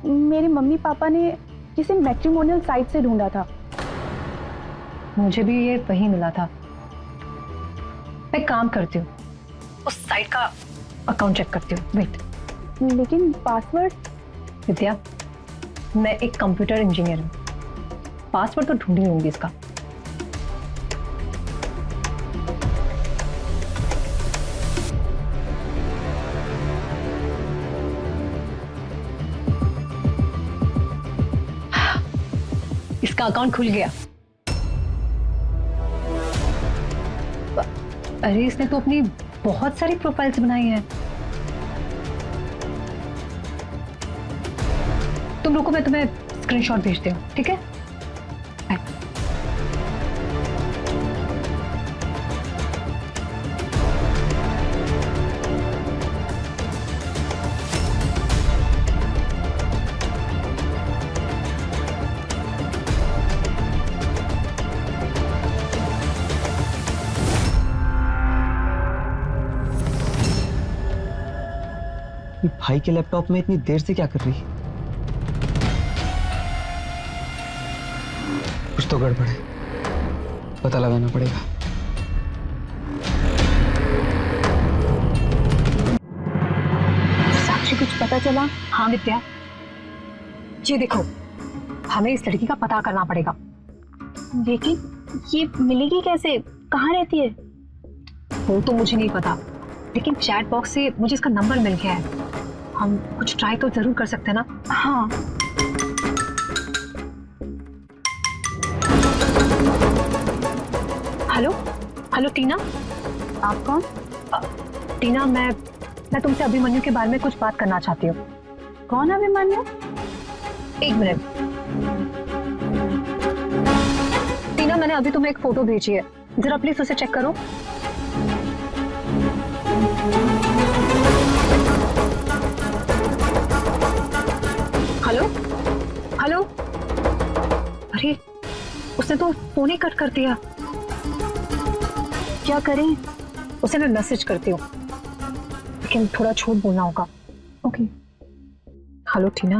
मेरी मम्मी पापा ने किसी मैट्रिमोनियल साइट से ढूंढा था। मुझे भी ये वही मिला था। मैं एक काम करती हूँ, उस साइट का अकाउंट चेक करती हूँ। वेट। लेकिन पासवर्ड? विद्या, मैं एक कंप्यूटर इंजीनियर हूँ, पासवर्ड तो ढूंढ ही लूंगी इसका। इसका अकाउंट खुल गया। अरे इसने तो अपनी बहुत सारी प्रोफाइल्स बनाई हैं। तुम रुको, मैं तुम्हें स्क्रीनशॉट भेजती हूँ, ठीक है? भाई के लैपटॉप में इतनी देर से क्या कर रही? कुछ तो गड़बड़ है, पता लगाना पड़ेगा। साक्षी, कुछ पता चला? हाँ विद्या, जी देखो, हमें इस लड़की का पता करना पड़ेगा। लेकिन ये मिलेगी कैसे? कहाँ रहती है? वो तो मुझे नहीं पता, लेकिन चैट बॉक्स से मुझे इसका नंबर मिल गया है। हम कुछ ट्राई तो जरूर कर सकते हैं ना? हाँ। हेलो हेलो टीना। आप कौन? टीना, मैं तुमसे अभिमन्यु के बारे में कुछ बात करना चाहती हूँ। कौन अभिमन्यु? एक मिनट। टीना, मैंने अभी तुम्हें एक फोटो भेजी है, जरा प्लीज उसे चेक करो। Hello hello. अरे उसने तो फोन ही कट कर दिया। क्या करें? उसे मैं मैसेज करती हूँ, लेकिन थोड़ा झूठ बोलना होगा। ओके। हेलो टीना,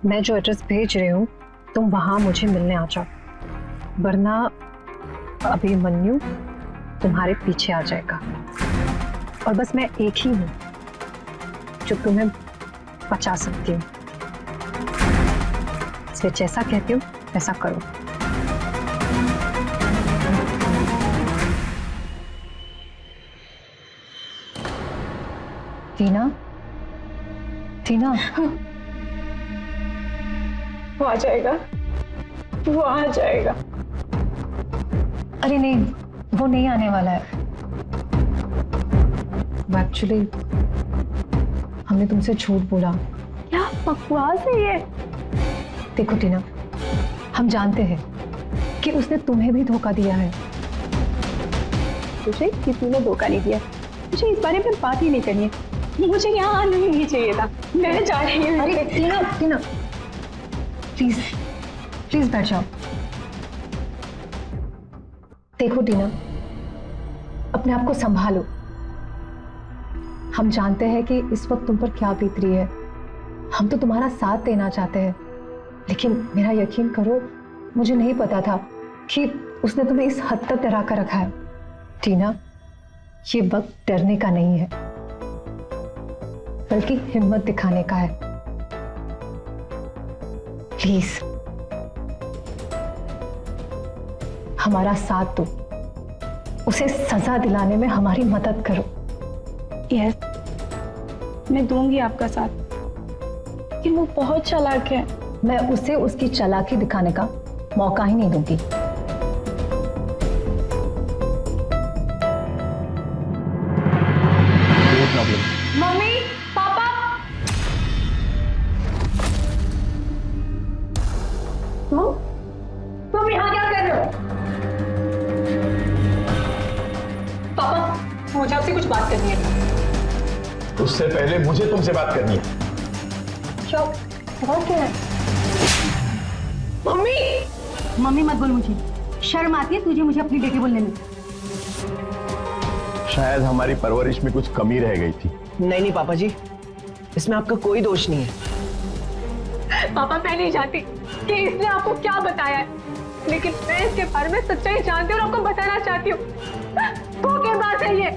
मैं जो एड्रेस भेज रही हूँ तुम वहां मुझे मिलने आ जाओ, वरना अभिमन्यु तुम्हारे पीछे आ जाएगा। और बस मैं एक ही हूँ जो तुम्हें बचा सकती हूँ, इसलिए जैसा कहती हूँ वैसा करो। टीना, टीना। वो आ जाएगा, वो आ जाएगा। अरे नहीं, वो नहीं आने वाला है। एक्चुअली हमने तुमसे झूठ बोला। क्या बकवास है ये? देखो टीना, हम जानते हैं कि उसने तुम्हें भी धोखा दिया है। मुझे किसी ने धोखा नहीं दिया। मुझे इस बारे में बात ही नहीं करनी है। मुझे यहाँ आना नहीं चाहिए था। मैं जा रही हूँ। अरे टीना, टीना प्लीज प्लीज बैठ जाओ। देखो टीना, अपने आप को संभालो। हम जानते हैं कि इस वक्त तुम पर क्या बीत रही है। हम तो तुम्हारा साथ देना चाहते हैं, लेकिन मेरा यकीन करो, मुझे नहीं पता था कि उसने तुम्हें इस हद तक डरा कर रखा है। टीना, ये वक्त डरने का नहीं है, बल्कि हिम्मत दिखाने का है। प्लीज हमारा साथ दो, उसे सजा दिलाने में हमारी मदद करो। यस, मैं दूंगी आपका साथ, कि वो बहुत चालाक है। मैं उसे उसकी चालाकी दिखाने का मौका ही नहीं दूंगी। मम्मी, पापा। तुम यहाँ क्या कर रहे हो? पापा, मुझे आपसे कुछ बात करनी है। उससे पहले मुझे तुमसे बात करनी है। क्या बात है? मम्मी, मम्मी मत बोल, मुझे शर्म आती है तुझे मुझे अपनी बेटी बोलने में। शायद हमारी परवरिश में कुछ कमी रह गई थी। नहीं नहीं पापा जी, इसमें आपका कोई दोष नहीं है। पापा मैं नहीं जानती कि इसने आपको क्या बताया है, लेकिन मैं इसके बारे में सच्चाई जानती हूँ और आपको बताना चाहती हूँ। धोखेबाज है ये,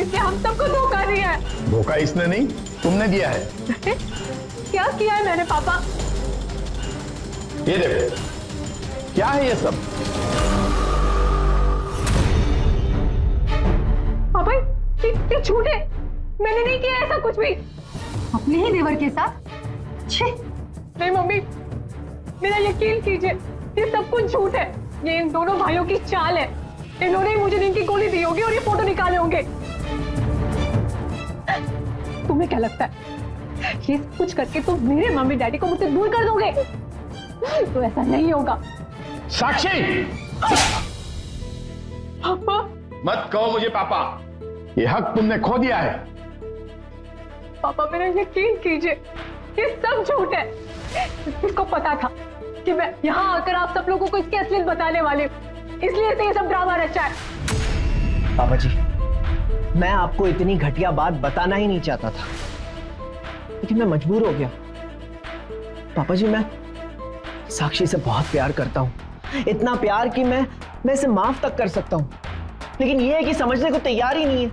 इसने हम सबको धोखा दिया है। धोखा इसने नहीं, तुमने दिया है। क्या किया है मैंने पापा? ये देखो, क्या है ये सब? पापा ये झूठ है, मैंने नहीं किया ऐसा कुछ भी। अपने ही देवर के साथ? छे नहीं मम्मी, मेरा यकीन कीजिए, ये सब कुछ झूठ है। ये इन दोनों भाइयों की चाल है। इन्होंने ही मुझे नींद की गोली दी होगी और ये फोटो निकाले होंगे। तुम्हें क्या लगता है ये कुछ करके तुम मेरे मम्मी डैडी को मुझसे दूर कर दोगे? तो ऐसा नहीं होगा। साक्षी! पापा मत कहो मुझे पापा, ये हक तुमने खो दिया है। पापा मेरा यकीन कीजिए, ये सब झूठ है। इसको पता था कि मैं यहाँ आकर आप सब लोगों को इसकी असलियत बताने वाली हूँ, इसलिए इसे ये सब ड्रामा रचा है। पापा जी, मैं आपको इतनी घटिया बात बताना ही नहीं चाहता था, लेकिन मैं मजबूर हो गया। पापा जी, मैं साक्षी से बहुत प्यार करता हूँ, इतना प्यार कि मैं इसे माफ तक कर सकता हूँ, लेकिन ये है कि समझने को तैयार ही नहीं है।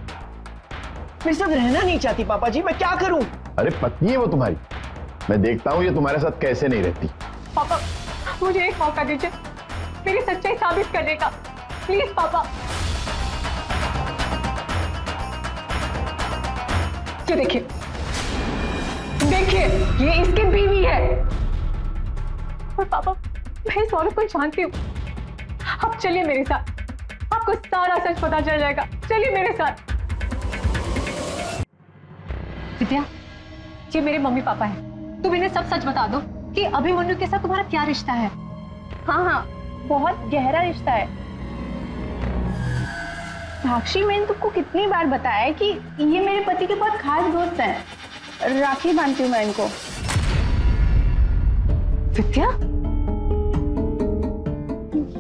मेरे साथ रहना नहीं चाहती पापा जी, मैं क्या करूं? अरे पत्नी है वो तुम्हारी, मैं देखता हूँ ये तुम्हारे साथ कैसे नहीं रहती। पापा मुझे एक मौका दीजिए मेरी सच्चाई साबित करने का, प्लीज पापा। ये देखिए, देखिए ये इसकी बीवी है। और पापा मैं इस औरत को जानती हूँ। आप चलिए मेरे साथ, आपको सारा सच पता चल जाएगा। चलिए मेरे साथ। विद्या, ये मेरे मम्मी पापा हैं। तुम इन्हें सब सच बता दो कि अभिमन्यु के साथ तुम्हारा क्या रिश्ता है। हाँ हाँ, बहुत गहरा रिश्ता है। साक्षी, मैंने तुमको कितनी बार बताया है कि ये मेरे पति के बहुत खास दोस्त हैं। राखी बांधती हूँ मैं इनको। विद्या,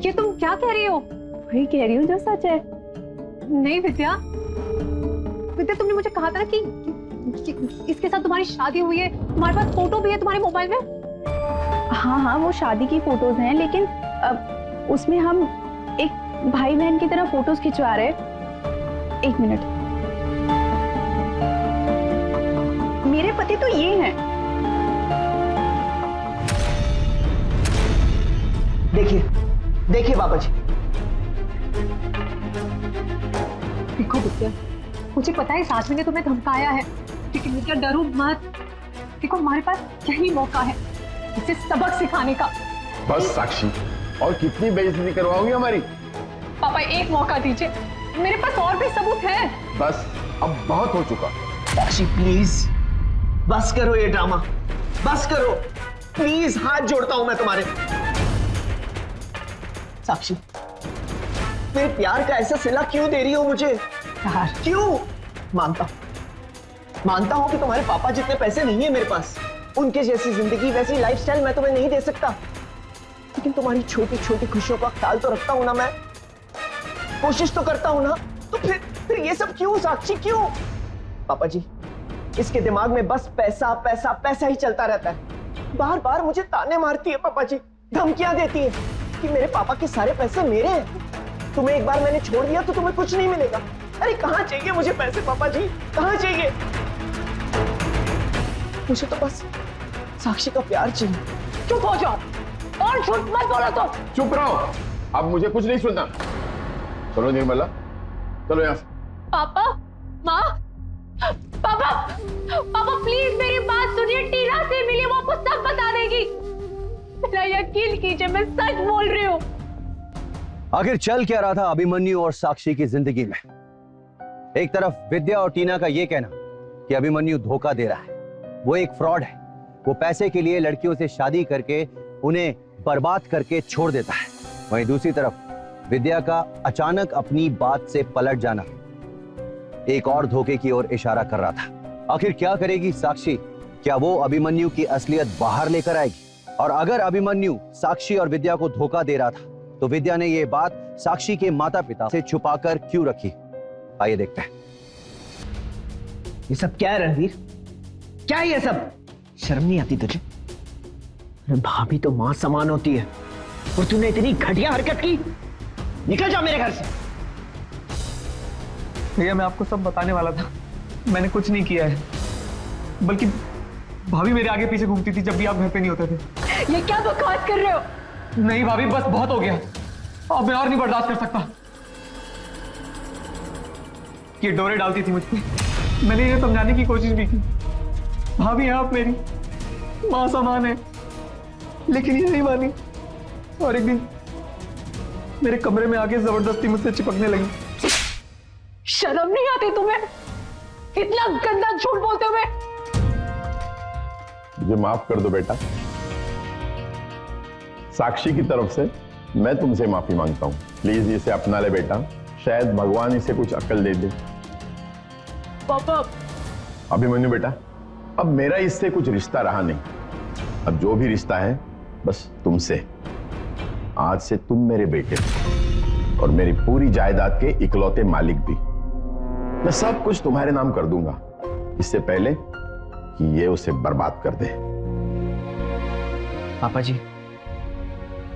ये तुम क्या कह रही हो? वही कह रही हूँ जो सच है। नहीं विद्या, विद्या तुमने मुझे कहा था ना कि इसके साथ तुम्हारी शादी हुई है, तुम्हारे पास फोटो भी है तुम्हारे मोबाइल में। हाँ हाँ, वो शादी की फोटोज हैं, लेकिन उसमें हम एक भाई बहन की तरह फोटोज खिंचवा रहे हैं। एक मिनट, मेरे पति तो ये हैं। देखिए देखिए बाबा जी, देखो विद्या, मुझे पता है साक्षी ने तुम्हें धमकाया है, लेकिन विद्या डरो मत। देखो हमारे पास यही मौका है इसे सबक सिखाने का। बस साक्षी, और कितनी बेइज्जती करवाओगी हमारी? पापा एक मौका दीजिए, मेरे पास और भी सबूत है। बस अब बहुत हो चुका। साक्षी प्लीज बस करो ये ड्रामा, बस करो प्लीज, हाथ जोड़ता हूं मैं तुम्हारे। साक्षी, मेरे प्यार का ऐसा सिला क्यों दे रही हो मुझे? क्यों? मानता हूं कि तुम्हारे पापा जितने पैसे नहीं है मेरे पास, उनके जैसी जिंदगी, वैसी लाइफस्टाइल मैं तुम्हें नहीं दे सकता, लेकिन तुम्हारी छोटी छोटी खुशियों का ख्याल तो रखता हूं ना, मैं कोशिश तो करता हूं ना। तो फिर ये सब क्यों साक्षी, क्यों? पापा जी, इसके दिमाग में बस पैसा पैसा पैसा ही चलता रहता है। बार बार मुझे ताने मारती है पापा जी, धमकियां देती है कि मेरे पापा के सारे पैसे मेरे हैं, तुम्हें एक बार मैंने छोड़ दिया तो तुम्हें कुछ नहीं मिलेगा। अरे कहां चाहिए मुझे पैसे पापा जी, कहां चाहिए? मुझे तो बस साक्षी का प्यार चाहिए। चुप हो जाओ और झूठ मत बोलो। तो चुप रहो, अब मुझे कुछ नहीं सुनना। चलो निर्मला, चलो यहाँ से। पापा, माँ, पापा प्लीज मेरी बात सुनिए। टीना से मिलिए, वो आपको सब बता देगी। मेरा यकीन कीजिए, मैं सच बोल रही हूँ। आखिर चल क्या रहा था अभिमन्यु और साक्षी की जिंदगी में? एक तरफ विद्या और टीना का यह कहना कि अभिमन्यु धोखा दे रहा है, वो एक फ्रॉड है, वो पैसे के लिए लड़कियों से शादी करके उन्हें बर्बाद करके छोड़ देता है। वहीं दूसरी तरफ विद्या का अचानक अपनी बात से पलट जाना एक और धोखे की ओर इशारा कर रहा था। आखिर क्या करेगी साक्षी? क्या वो अभिमन्यु की असलियत बाहर लेकर आएगी? और अगर अभिमन्यु साक्षी और विद्या को धोखा दे रहा था, तो विद्या ने यह बात साक्षी के माता पिता से छुपाकर क्यों रखी? आइए देखते हैं। ये सब क्या है रणवीर? क्या है ये सब? शर्म नहीं आती तुझे? अरे भाभी तो मां समान होती है और तूने इतनी घटिया हरकत की। निकल जा मेरे घर से। भैया मैं आपको सब बताने वाला था, मैंने कुछ नहीं किया है, बल्कि भाभी मेरे आगे पीछे घूमती थी जब भी आप घर पे नहीं होते थे। ये क्या बकवास कर रहे हो? नहीं भाभी, बस बहुत हो गया, अब मैं और नहीं बर्दाश्त कर सकता। ये डोरे डालती थी मुझ पे, मैंने ये समझाने की कोशिश भी की, भाभी आप मेरी मां समान है, लेकिन ये नहीं मानी। और एक दिन मेरे कमरे में आके जबरदस्ती मुझसे चिपकने लगी। शर्म नहीं आती तुम्हें? इतना गंदा झूठ बोलते हुए। मुझे माफ कर दो बेटा। साक्षी की तरफ से मैं तुमसे माफी मांगता हूं। प्लीज इसे अपना ले बेटा, शायद भगवान इसे कुछ अकल दे दे। पापा। अभिमन्यु बेटा, अब मेरा इससे कुछ रिश्ता रहा नहीं। अब जो भी रिश्ता है बस तुमसे। आज से तुम मेरे बेटे और मेरी पूरी जायदाद के इकलौते मालिक भी। मैं सब कुछ तुम्हारे नाम कर दूंगा, इससे पहले कि ये उसे बर्बाद कर दे। पापा जी,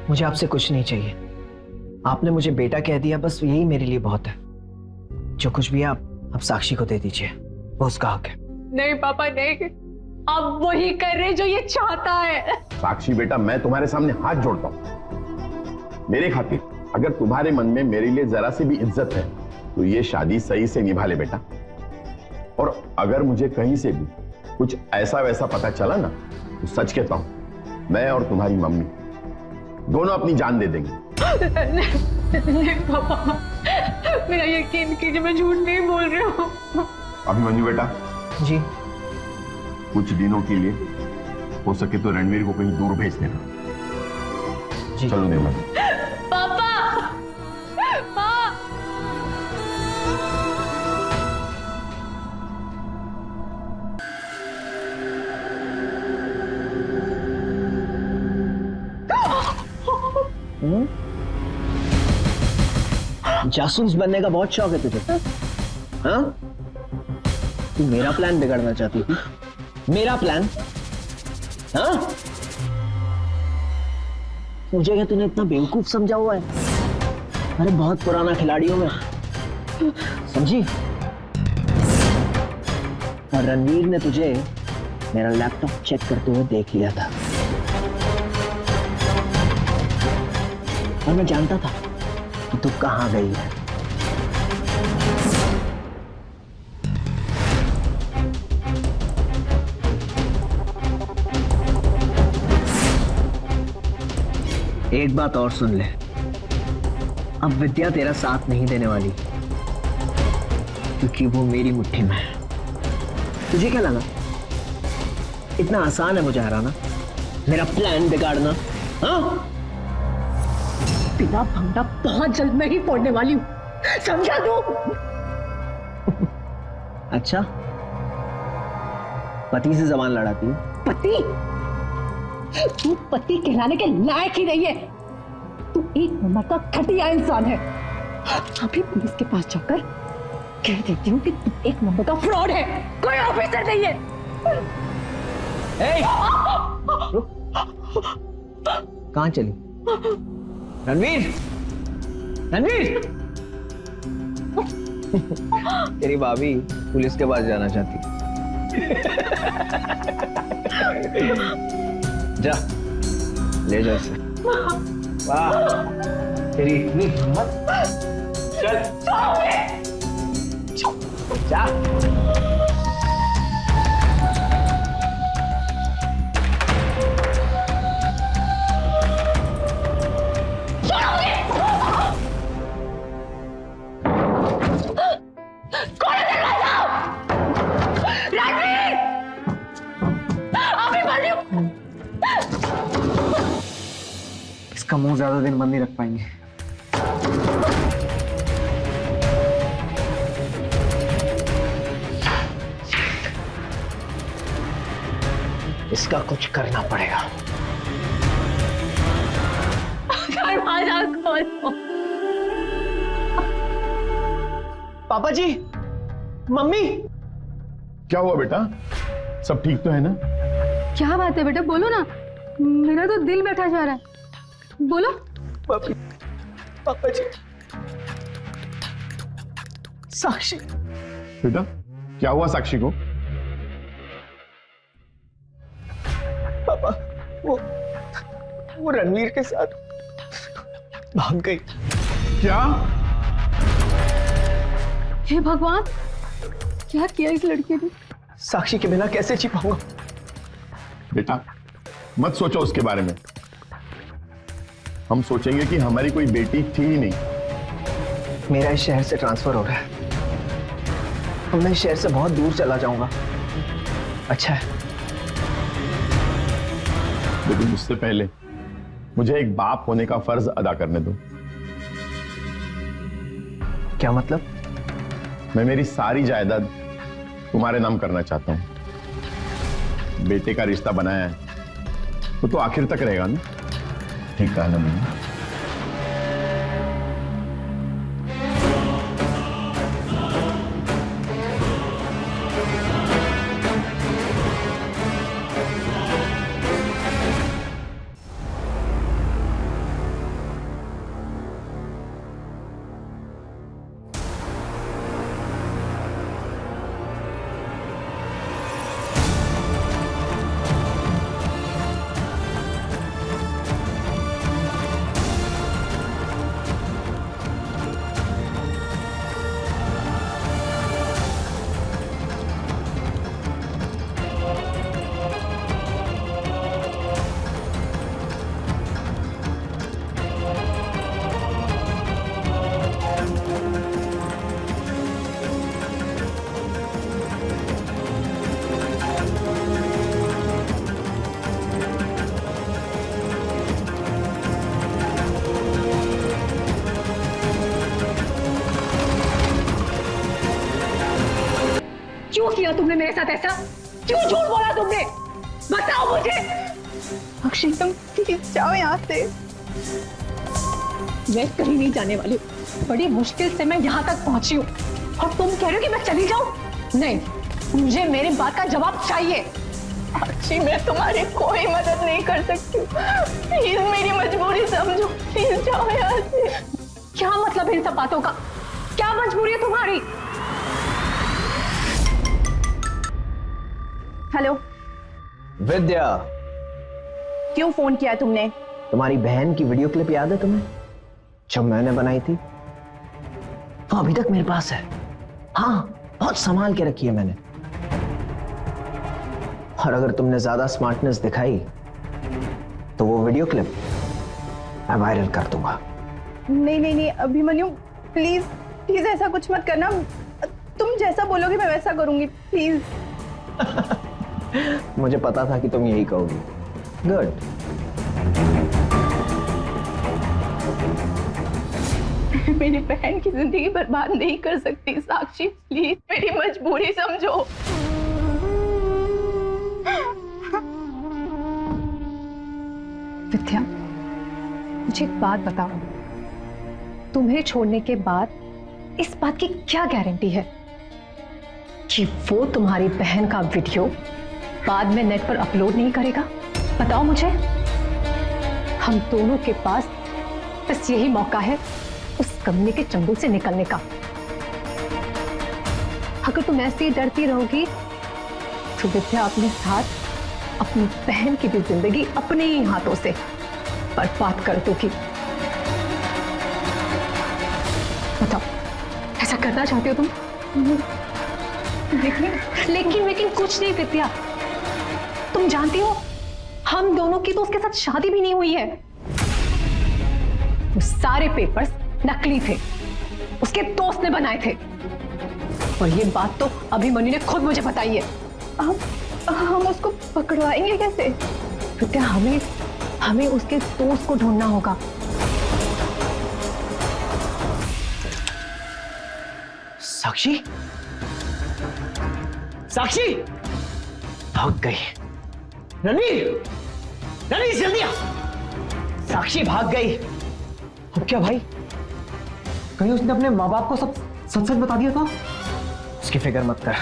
मुझे आपसे कुछ नहीं चाहिए। आपने मुझे बेटा कह दिया, बस यही मेरे लिए बहुत है। जो कुछ भी है आप साक्षी को दे दीजिए, वो उसका हक है। नहीं पापा नहीं, आप वही कर रहे जो ये चाहता है। साक्षी बेटा, मैं तुम्हारे सामने हाथ जोड़ता हूं। मेरे खातिर अगर तुम्हारे मन में मेरे लिए जरा सी भी इज्जत है तो ये शादी सही से निभा ले बेटा। और अगर मुझे कहीं से भी कुछ ऐसा वैसा पता चला ना, तो सच कहता हूं, मैं और तुम्हारी मम्मी दोनों अपनी जान दे देंगे। नहीं पापा, मेरा यकीन कीजिए, मैं झूठ नहीं बोल रही हूँ। अभिमन्यु बेटा जी, कुछ दिनों के लिए हो सके तो रणवीर को कहीं दूर भेज देना। जी। चलो निर्मल। पापा। माँ। जासूस बनने का बहुत शौक है तुझे? हाँ? तू मेरा प्लान बिगाड़ना चाहती थी? मेरा प्लान? हाँ? मुझे क्या तूने इतना बेवकूफ समझा हुआ है? अरे बहुत पुराना खिलाड़ी हूं मैं, समझी? और रणवीर ने तुझे मेरा लैपटॉप चेक करते हुए देख लिया था और मैं जानता था कि तू कहां गई है। एक बात और सुन ले, अब विद्या तेरा साथ नहीं देने वाली, क्योंकि वो मेरी मुट्ठी में है। तुझे क्या लगा इतना आसान है मुझे हराना, मेरा प्लान बिगाड़ना? हाँ? बिना भंडा बहुत जल्द में ही फोड़ने वाली हूँ, समझा तू? अच्छा, पति से जबान लड़ाती है? पति? तू पति कहलाने के लायक ही नहीं है। तू एक नंबर का घटिया इंसान है। अभी पुलिस के पास जाकर कह देती हूँ कि तू एक नंबर का फ्रॉड है, कोई ऑफिसर नहीं है। कहां चली? रणवीर, रणवीर! तेरी भाभी पुलिस के पास जाना चाहती। जा, ले जा इसे। वाह, तेरी इतनी हिम्मत! चल, जा। इसका मुंह ज्यादा दिन बंद नहीं रख पाएंगे। इसका कुछ करना पड़ेगा। दरवाजा खोलो। पापा जी, मम्मी। क्या हुआ बेटा, सब ठीक तो है ना? क्या बात है बेटा, बोलो ना, मेरा तो दिल बैठा जा रहा है, बोलो। पापा जी, साक्षी। बेटा क्या हुआ साक्षी को? पापा वो रणवीर के साथ भाग गई। क्या? हे भगवान, क्या किया इस लड़के ने? साक्षी के बिना कैसे जी पाऊंगा? बेटा मत सोचो उसके बारे में, हम सोचेंगे कि हमारी कोई बेटी थी ही नहीं। मेरा इस शहर से ट्रांसफर हो रहा है, अब मैं इस शहर से बहुत दूर चला जाऊंगा। अच्छा है। लेकिन उससे पहले मुझे एक बाप होने का फर्ज अदा करने दो। क्या मतलब? मैं मेरी सारी जायदाद तुम्हारे नाम करना चाहता हूं। बेटे का रिश्ता बनाया है वो तो आखिर तक रहेगा ना? ठीक कहा ना मैंने? क्यों किया तुमने मेरे साथ ऐसा? क्यों झूठ बोला तुमने? बताओ मुझे। अक्षय तुम प्लीज जाओ यहाँ से। मैं कहीं नहीं जाने वाली, बड़ी मुश्किल से मैं यहाँ तक पहुंची हूँ और तुम कह रहे हो कि मैं चली जाऊँ? नहीं, मुझे मेरी बात का जवाब चाहिए। अक्षय मैं तुम्हारी कोई मदद नहीं कर सकती, प्लीज मेरी मजबूरी समझो, प्लीज जाओ यहाँ से। क्या मतलब इन सब बातों का? क्या मजबूरी है तुम्हारी? हेलो विद्या, क्यों फोन किया तुमने? तुम्हारी बहन की वीडियो क्लिप याद है तुम्हें, जो मैंने बनाई थी? वो अभी तक मेरे पास है। हाँ, बहुत संभाल के रखी है मैंने। और अगर तुमने ज्यादा स्मार्टनेस दिखाई तो वो वीडियो क्लिप मैं वायरल कर दूंगा। नहीं नहीं नहीं अभिमन्यु, प्लीज प्लीज ऐसा कुछ मत करना। तुम जैसा बोलोगे मैं वैसा करूंगी, प्लीज। मुझे पता था कि तुम यही कहोगी। गुड। मेरी बहन की जिंदगी बर्बाद नहीं कर सकती साक्षी, प्लीज मेरी मजबूरी समझो। विद्या, मुझे एक बात बताओ, तुम्हें छोड़ने के बाद इस बात की क्या गारंटी है कि वो तुम्हारी बहन का वीडियो बाद में नेट पर अपलोड नहीं करेगा? बताओ मुझे। हम दोनों के पास बस यही मौका है उस कमीने के चंगुल से निकलने का। अगर तुम ऐसे ही डरती रहोगी तो विद्या अपने साथ अपनी बहन की भी जिंदगी अपने ही हाथों से बर्बाद कर दोगी। बताओ, ऐसा करना चाहते हो तुम? लेकिन कुछ नहीं विद्या, तुम जानती हो हम दोनों की तो उसके साथ शादी भी नहीं हुई है। वो सारे पेपर्स नकली थे, उसके दोस्त ने बनाए थे, और ये बात तो अभिमन्यु ने खुद मुझे बताई है। हम उसको पकड़वाएंगे कैसे? विद्या, हमें उसके दोस्त को ढूंढना होगा। साक्षी, साक्षी भाग गई। रणवीर, रणवीर जल्दी आ। साक्षी भाग गई। अब क्या भाई, कहीं उसने अपने माँ बाप को सब सच सच बता दिया था। उसकी फिक्र मत कर,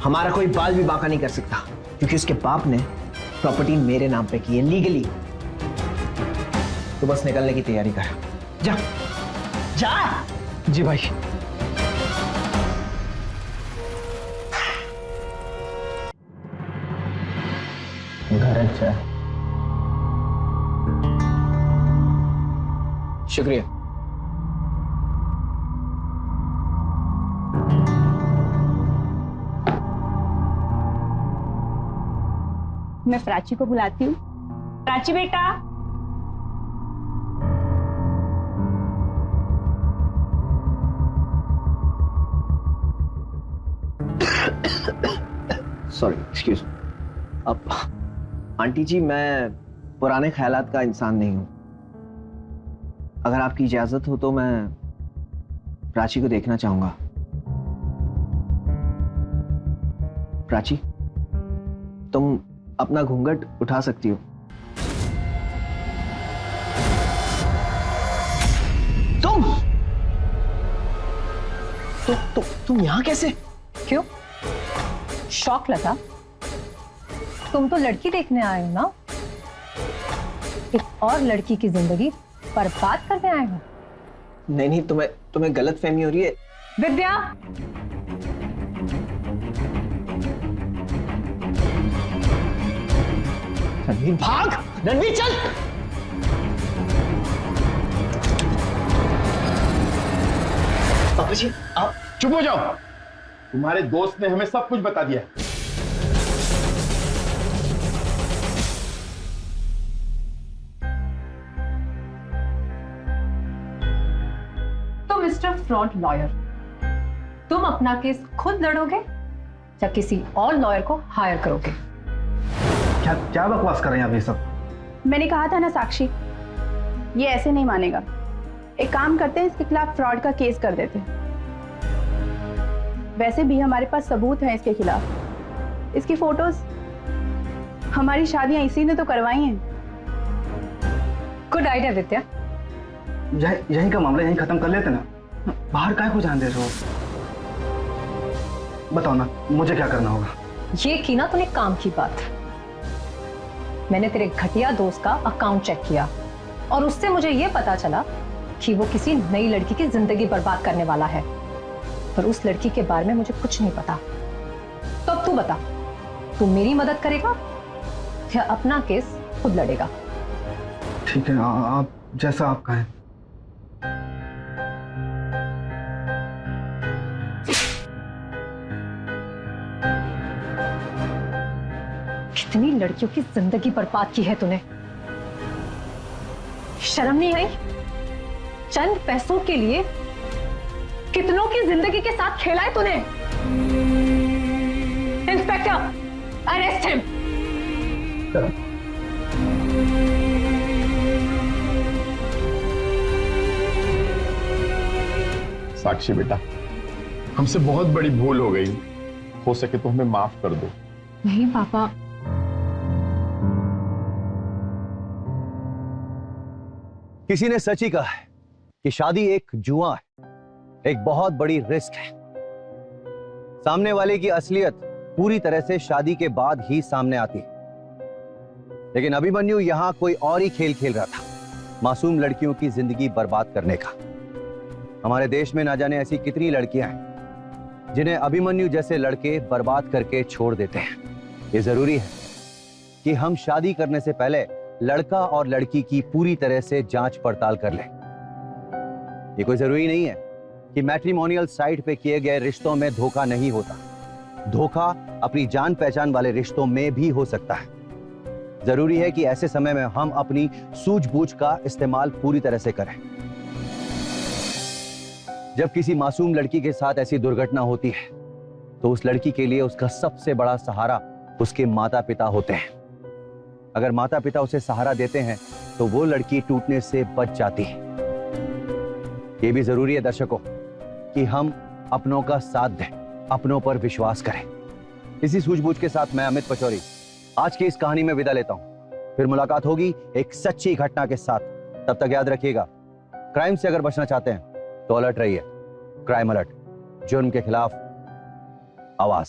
हमारा कोई बाल भी बांका नहीं कर सकता, क्योंकि उसके बाप ने प्रॉपर्टी मेरे नाम पे की है लीगली। तो बस निकलने की तैयारी कर। जा जा। जी भाई। घर अच्छा है। शुक्रिया। मैं प्राची को बुलाती हूँ। प्राची बेटा। Sorry, excuse. अब आंटी जी, मैं पुराने ख्यालात का इंसान नहीं हूं। अगर आपकी इजाजत हो तो मैं प्राची को देखना चाहूंगा। प्राची, तुम अपना घूंघट उठा सकती हो। तुम यहां कैसे? क्यों शौक लगा? तुम तो लड़की देखने आए हो ना, एक और लड़की की जिंदगी बर्बाद करने आए हो। नहीं, तुम्हें गलत फहमी हो रही है। विद्या, रणवीर भाग। रणवीर चल। पापा जी आप चुप हो जाओ। तुम्हारे दोस्त ने हमें सब कुछ बता दिया। तो मिस्टर फ्रॉड लॉयर, तुम अपना केस खुद लड़ोगे या किसी और लॉयर को हायर करोगे? क्या बकवास कर रहे हैं आप ये सब? मैंने कहा था ना साक्षी, ये ऐसे नहीं मानेगा। एक काम करते हैं, इसके खिलाफ फ्रॉड का केस कर देते हैं। वैसे भी हमारे पास सबूत हैं इसके खिलाफ। इसकी फोटोज, हमारी शादियां इसी ने तो करवाई हैं। गुड आइडिया विद्या। यहीं का मामला यहीं खत्म कर लेते ना, बाहर काहे को जान दे रहे हो? बताओ ना, मुझे क्या करना होगा? ये की ना तूने काम की बात। मैंने तेरे घटिया दोस्त का अकाउंट चेक किया और उससे मुझे ये पता चला कि वो किसी नई लड़की की जिंदगी बर्बाद करने वाला है, पर उस लड़की के बारे में मुझे कुछ नहीं पता। तो अब तू बता, तू मेरी मदद करेगा या अपना केस खुद लड़ेगा? ठीक है, आप जैसा आप कहें। कितनी लड़कियों की जिंदगी बर्बाद की है तूने, शर्म नहीं आई? चंद पैसों के लिए कितनों की जिंदगी के साथ खेला है तूने। Inspector, arrest him. साक्षी बेटा, हमसे बहुत बड़ी भूल हो गई, हो सके तो हमें माफ कर दो। नहीं पापा, किसी ने सच ही कहा है कि शादी एक जुआ है, एक बहुत बड़ी रिस्क है। सामने वाले की असलियत पूरी तरह से शादी के बाद ही सामने आती है। लेकिन अभिमन्यु यहां कोई और ही खेल खेल रहा था, मासूम लड़कियों की जिंदगी बर्बाद करने का। हमारे देश में ना जाने ऐसी कितनी लड़कियां हैं जिन्हें अभिमन्यु जैसे लड़के बर्बाद करके छोड़ देते हैं। ये जरूरी है कि हम शादी करने से पहले लड़का और लड़की की पूरी तरह से जांच पड़ताल कर लें। ये कोई जरूरी नहीं है कि मैट्रिमोनियल साइट पे किए गए रिश्तों में धोखा नहीं होता। धोखा अपनी जान पहचान वाले रिश्तों में भी हो सकता है। जरूरी है कि ऐसे समय में हम अपनी सूझबूझ का इस्तेमाल पूरी तरह से करें। जब किसी मासूम लड़की के साथ ऐसी दुर्घटना होती है तो उस लड़की के लिए उसका सबसे बड़ा सहारा उसके माता पिता होते हैं। अगर माता पिता उसे सहारा देते हैं तो वो लड़की टूटने से बच जाती है। ये भी जरूरी है दर्शकों कि हम अपनों का साथ दें, अपनों पर विश्वास करें। इसी सूझबूझ के साथ मैं अमित पचौरी आज की इस कहानी में विदा लेता हूं। फिर मुलाकात होगी एक सच्ची घटना के साथ। तब तक याद रखिएगा, क्राइम से अगर बचना चाहते हैं तो अलर्ट रहिए। क्राइम अलर्ट, जुर्म के खिलाफ आवाज।